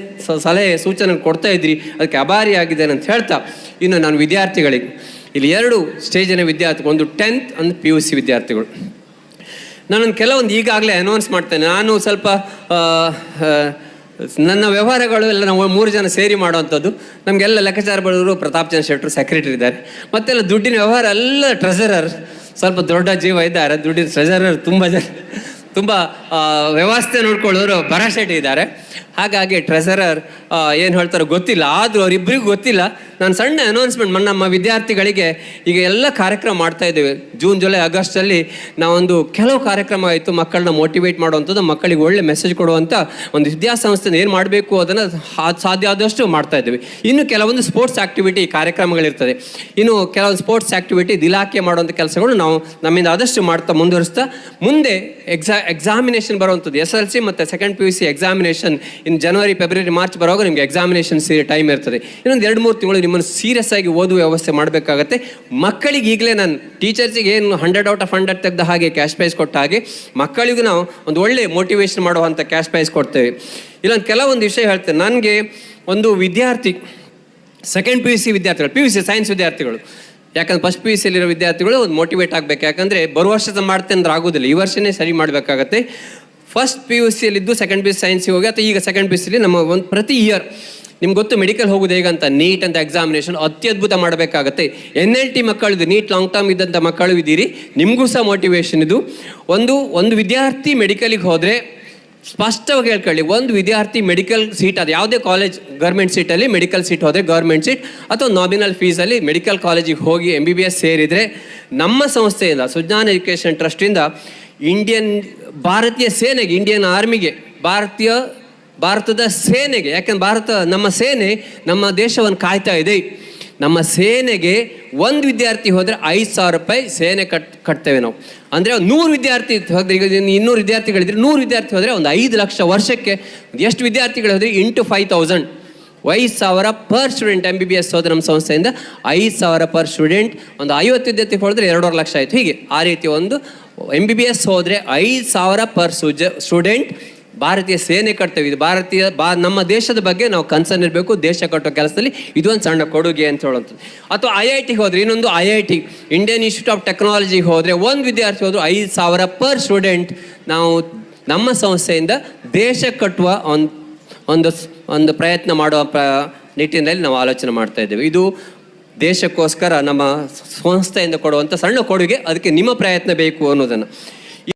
ಸಲಹೆ ಸೂಚನೆ ಕೊಡ್ತಾ ಇದ್ರಿ, ಅದಕ್ಕೆ ಆಭಾರಿಯಾಗಿದ್ದೇನೆ ಅಂತ ಹೇಳ್ತಾ, ಇನ್ನು ನಾನು ವಿದ್ಯಾರ್ಥಿಗಳಿಗೆ ಇಲ್ಲಿ 2 ಸ್ಟೇಜಿನ ವಿದ್ಯಾರ್ಥಿಗಳು, ಒಂದು 10th ಒಂದು PUC ವಿದ್ಯಾರ್ಥಿಗಳು. ನಾನೊಂದು ಕೆಲವೊಂದು ಈಗಾಗಲೇ ಅನೌನ್ಸ್ ಮಾಡ್ತೇನೆ. ನಾನು ಸ್ವಲ್ಪ ನನ್ನ ವ್ಯವಹಾರಗಳು ಎಲ್ಲ ನಾವು 3 ಜನ ಸೇರಿ ಮಾಡುವಂಥದ್ದು. ನಮಗೆಲ್ಲ ಲೆಕ್ಕಾಚಾರ ಬರೋರು ಪ್ರತಾಪ್ ಚಂದ್ರ ಶೆಟ್ಟರು ಸೆಕ್ರೆಟರಿ ಇದ್ದಾರೆ. ಮತ್ತೆಲ್ಲ ದುಡ್ಡಿನ ವ್ಯವಹಾರ ಎಲ್ಲ ಟ್ರೆಸರರ್, ಸ್ವಲ್ಪ ದೊಡ್ಡ ಜೀವ ಇದ್ದಾರೆ. ದುಡ್ಡಿನ ಟ್ರೆಸರರ್ ತುಂಬ ವ್ಯವಸ್ಥೆ ನೋಡ್ಕೊಳ್ಳೋರು ಭರಶೆಟ್ಟಿ ಇದ್ದಾರೆ. ಹಾಗಾಗಿ ಟ್ರೆಸರರ್ ಏನು ಹೇಳ್ತಾರೋ ಗೊತ್ತಿಲ್ಲ. ಆದರೂ ಅವರಿಬ್ಬರಿಗೂ ಗೊತ್ತಿಲ್ಲ. ನಾನು ಸಣ್ಣ ಅನೌನ್ಸ್ಮೆಂಟ್ ನಮ್ಮ ವಿದ್ಯಾರ್ಥಿಗಳಿಗೆ ಈಗ ಎಲ್ಲ ಕಾರ್ಯಕ್ರಮ ಮಾಡ್ತಾ ಇದ್ದೇವೆ. ಜೂನ್, ಜುಲೈ, ಆಗಸ್ಟಲ್ಲಿ ನಾವೊಂದು ಕೆಲವು ಕಾರ್ಯಕ್ರಮ ಆಯಿತು. ಮಕ್ಕಳನ್ನ ಮೋಟಿವೇಟ್ ಮಾಡುವಂಥದ್ದು, ಮಕ್ಕಳಿಗೆ ಒಳ್ಳೆ ಮೆಸೇಜ್ ಕೊಡುವಂಥ ಒಂದು ವಿದ್ಯಾಸಂಸ್ಥೆನ ಏನು ಮಾಡಬೇಕು ಅದನ್ನು ಸಾಧ್ಯ ಆದಷ್ಟು ಮಾಡ್ತಾ ಇದ್ದೇವೆ. ಇನ್ನು ಕೆಲವೊಂದು ಸ್ಪೋರ್ಟ್ಸ್ ಆ್ಯಕ್ಟಿವಿಟಿ ಕಾರ್ಯಕ್ರಮಗಳಿರ್ತದೆ. ಇನ್ನು ಕೆಲವೊಂದು ಸ್ಪೋರ್ಟ್ಸ್ ಆ್ಯಕ್ಟಿವಿಟಿ ಇಲಾಖೆ ಮಾಡುವಂಥ ಕೆಲಸಗಳು ನಾವು ನಮ್ಮಿಂದ ಆದಷ್ಟು ಮುಂದುವರಿಸ್ತಾ ಮುಂದೆ ಎಕ್ಸಾಮಿನೇಷನ್ ಬರುವಂಥದ್ದು SLC ಮತ್ತು 2nd PUC ಎಕ್ಸಾಮಿನೇಷನ್ ಇನ್ನು ಜನವರಿ ಫೆಬ್ರವರಿ ಮಾರ್ಚ್ ಬರುವಾಗ ನಿಮಗೆ ಎಕ್ಸಾಮಿನೇಷನ್ ಟೈಮ್ ಇರ್ತದೆ. ಇನ್ನೊಂದು 2-3 ತಿಂಗಳು ನಿಮ್ಮನ್ನು ಸೀರಿಯಸ್ ಆಗಿ ಓದುವ ವ್ಯವಸ್ಥೆ ಮಾಡಬೇಕಾಗತ್ತೆ. ಮಕ್ಕಳಿಗೆ ಈಗಲೇ ನಾನು ಟೀಚರ್ಸಿಗೆ ಏನು 100 ಔಟ್ ಆಫ್ 100 ತೆಗೆದ ಹಾಗೆ ಕ್ಯಾಶ್ ಪ್ರೈಸ್ ಕೊಟ್ಟ ಹಾಗೆ ಮಕ್ಕಳಿಗೂ ನಾವು ಒಂದು ಒಳ್ಳೆ ಮೋಟಿವೇಶನ್ ಮಾಡುವಂಥ ಕ್ಯಾಶ್ ಪ್ರೈಸ್ ಕೊಡ್ತೇವೆ. ಇಲ್ಲೊಂದು ಕೆಲವೊಂದು ವಿಷಯ ಹೇಳ್ತೇನೆ. ನನಗೆ ಒಂದು ವಿದ್ಯಾರ್ಥಿ, ಸೆಕೆಂಡ್ PUC ವಿದ್ಯಾರ್ಥಿಗಳು, PUC ಸೈನ್ಸ್ ವಿದ್ಯಾರ್ಥಿಗಳು, ಯಾಕಂದ್ರೆ ಫಸ್ಟ್ PUCಯಲ್ಲಿರೋ ವಿದ್ಯಾರ್ಥಿಗಳು ಒಂದು ಮೋಟಿವೇಟ್ ಆಗಬೇಕು. ಯಾಕಂದರೆ ಬರುವ ವರ್ಷದ ಮಾಡ್ತೇನೆ ಅಂದ್ರೆ ಆಗೋದಿಲ್ಲ, ಈ ವರ್ಷನೇ ಸರಿ ಮಾಡಬೇಕಾಗತ್ತೆ. ಫಸ್ಟ್ PUCಯಲ್ಲಿದ್ದು ಸೆಕೆಂಡ್ PUC ಸೈನ್ಸಿಗೆ ಹೋಗಿ ಅಥವಾ ಈಗ ಸೆಕೆಂಡ್ PUCಯಲ್ಲಿ ನಮ್ಮ ಒಂದು ಪ್ರತಿ ಇಯರ್ ನಿಮ್ಗೆ ಗೊತ್ತು ಮೆಡಿಕಲ್ ಹೋಗೋದು ಹೇಗಂತ, ನೀಟ್ ಅಂತ ಎಕ್ಸಾಮಿನೇಷನ್ ಅತ್ಯದ್ಭುತ ಮಾಡಬೇಕಾಗತ್ತೆ. NLT ಮಕ್ಕಳಿದು, ನೀಟ್ ಲಾಂಗ್ ಟರ್ಮ್ ಇದ್ದಂಥ ಮಕ್ಕಳು ಇದ್ದೀರಿ, ನಿಮಗೂ ಸಹ ಮೋಟಿವೇಶನ್ ಇದು. ಒಂದು ವಿದ್ಯಾರ್ಥಿ ಮೆಡಿಕಲಿಗೆ ಹೋದರೆ ಸ್ಪಷ್ಟವಾಗಿ ಹೇಳ್ಕೊಳ್ಳಿ, ಒಂದು ವಿದ್ಯಾರ್ಥಿ ಮೆಡಿಕಲ್ ಸೀಟ್, ಅದು ಯಾವುದೇ ಕಾಲೇಜ್ ಗೌರ್ಮೆಂಟ್ ಸೀಟಲ್ಲಿ ಮೆಡಿಕಲ್ ಸೀಟ್ ಹೋದರೆ ಗೌರ್ಮೆಂಟ್ ಸೀಟ್ ಅಥವಾ ನಾಮಿನಲ್ ಫೀಸಲ್ಲಿ ಮೆಡಿಕಲ್ ಕಾಲೇಜಿಗೆ ಹೋಗಿ MBBS ಸೇರಿದರೆ ನಮ್ಮ ಸಂಸ್ಥೆಯಿಂದ ಸುಜ್ಞಾನ ಎಜುಕೇಷನ್ ಟ್ರಸ್ಟಿಂದ ಭಾರತೀಯ ಸೇನೆಗೆ, ಇಂಡಿಯನ್ ಆರ್ಮಿಗೆ, ಭಾರತದ ಸೇನೆಗೆ, ಯಾಕೆಂದ್ರೆ ನಮ್ಮ ಸೇನೆ ನಮ್ಮ ದೇಶವನ್ನು ಕಾಯ್ತಾ ಇದೆ. ನಮ್ಮ ಸೇನೆಗೆ ಒಂದು ವಿದ್ಯಾರ್ಥಿ ಹೋದರೆ 5,000 ರೂಪಾಯಿ ಸೇನೆ ಕಟ್ತೇವೆ ನಾವು. ಅಂದರೆ 100 ವಿದ್ಯಾರ್ಥಿ ಹೋದರೆ, ಈಗ 200 ವಿದ್ಯಾರ್ಥಿಗಳಿದ್ರೆ 100 ವಿದ್ಯಾರ್ಥಿ ಹೋದರೆ ಒಂದು 5 ಲಕ್ಷ ವರ್ಷಕ್ಕೆ. ಎಷ್ಟು ವಿದ್ಯಾರ್ಥಿಗಳು ಹೋದರೆ ಇಂಟು 5,000, 5,000 ಪರ್ ಸ್ಟೂಡೆಂಟ್. MBBS ಹೋದರೆ ನಮ್ಮ ಸಂಸ್ಥೆಯಿಂದ 5,000 ಪರ್ ಸ್ಟೂಡೆಂಟ್. ಒಂದು 50 ವಿದ್ಯಾರ್ಥಿ ಹೋದರೆ 2.5 ಲಕ್ಷ ಆಯಿತು. ಹೀಗೆ ಆ ರೀತಿ ಒಂದು MBBS ಹೋದರೆ 5,000 ಪರ್ ಸ್ಟೂಡೆಂಟ್ ಭಾರತೀಯ ಸೇನೆ ಕರ್ತವ್ಯ. ಇದು ನಮ್ಮ ದೇಶದ ಬಗ್ಗೆ ನಾವು ಕನ್ಸರ್ನ್ ಇರಬೇಕು, ದೇಶ ಕಟ್ಟೋ ಕೆಲಸದಲ್ಲಿ ಇದೊಂದು ಸಣ್ಣ ಕೊಡುಗೆ ಅಂತ ಹೇಳುವಂಥದ್ದು. ಅಥವಾ IIT ಹೋದರೆ ಇನ್ನೊಂದು IIT, ಇಂಡಿಯನ್ ಇನ್ಸ್ಟಿಟ್ಯೂಟ್ ಆಫ್ ಟೆಕ್ನಾಲಜಿಗೆ ಹೋದರೆ ಒಂದು ವಿದ್ಯಾರ್ಥಿ ಹೋದರೂ 5,000 ಪರ್ ಸ್ಟೂಡೆಂಟ್. ನಾವು ನಮ್ಮ ಸಂಸ್ಥೆಯಿಂದ ದೇಶ ಕಟ್ಟುವ ಒಂದು ಪ್ರಯತ್ನ ಮಾಡುವ ನಿಟ್ಟಿನಲ್ಲಿ ನಾವು ಆಲೋಚನೆ ಮಾಡ್ತಾ ಇದ್ದೇವೆ. ಇದು ದೇಶಕ್ಕೋಸ್ಕರ ನಮ್ಮ ಸಂಸ್ಥೆಯಿಂದ ಕೊಡುವಂಥ ಸಣ್ಣ ಕೊಡುಗೆ, ಅದಕ್ಕೆ ನಿಮ್ಮ ಪ್ರಯತ್ನ ಬೇಕು ಅನ್ನೋದನ್ನು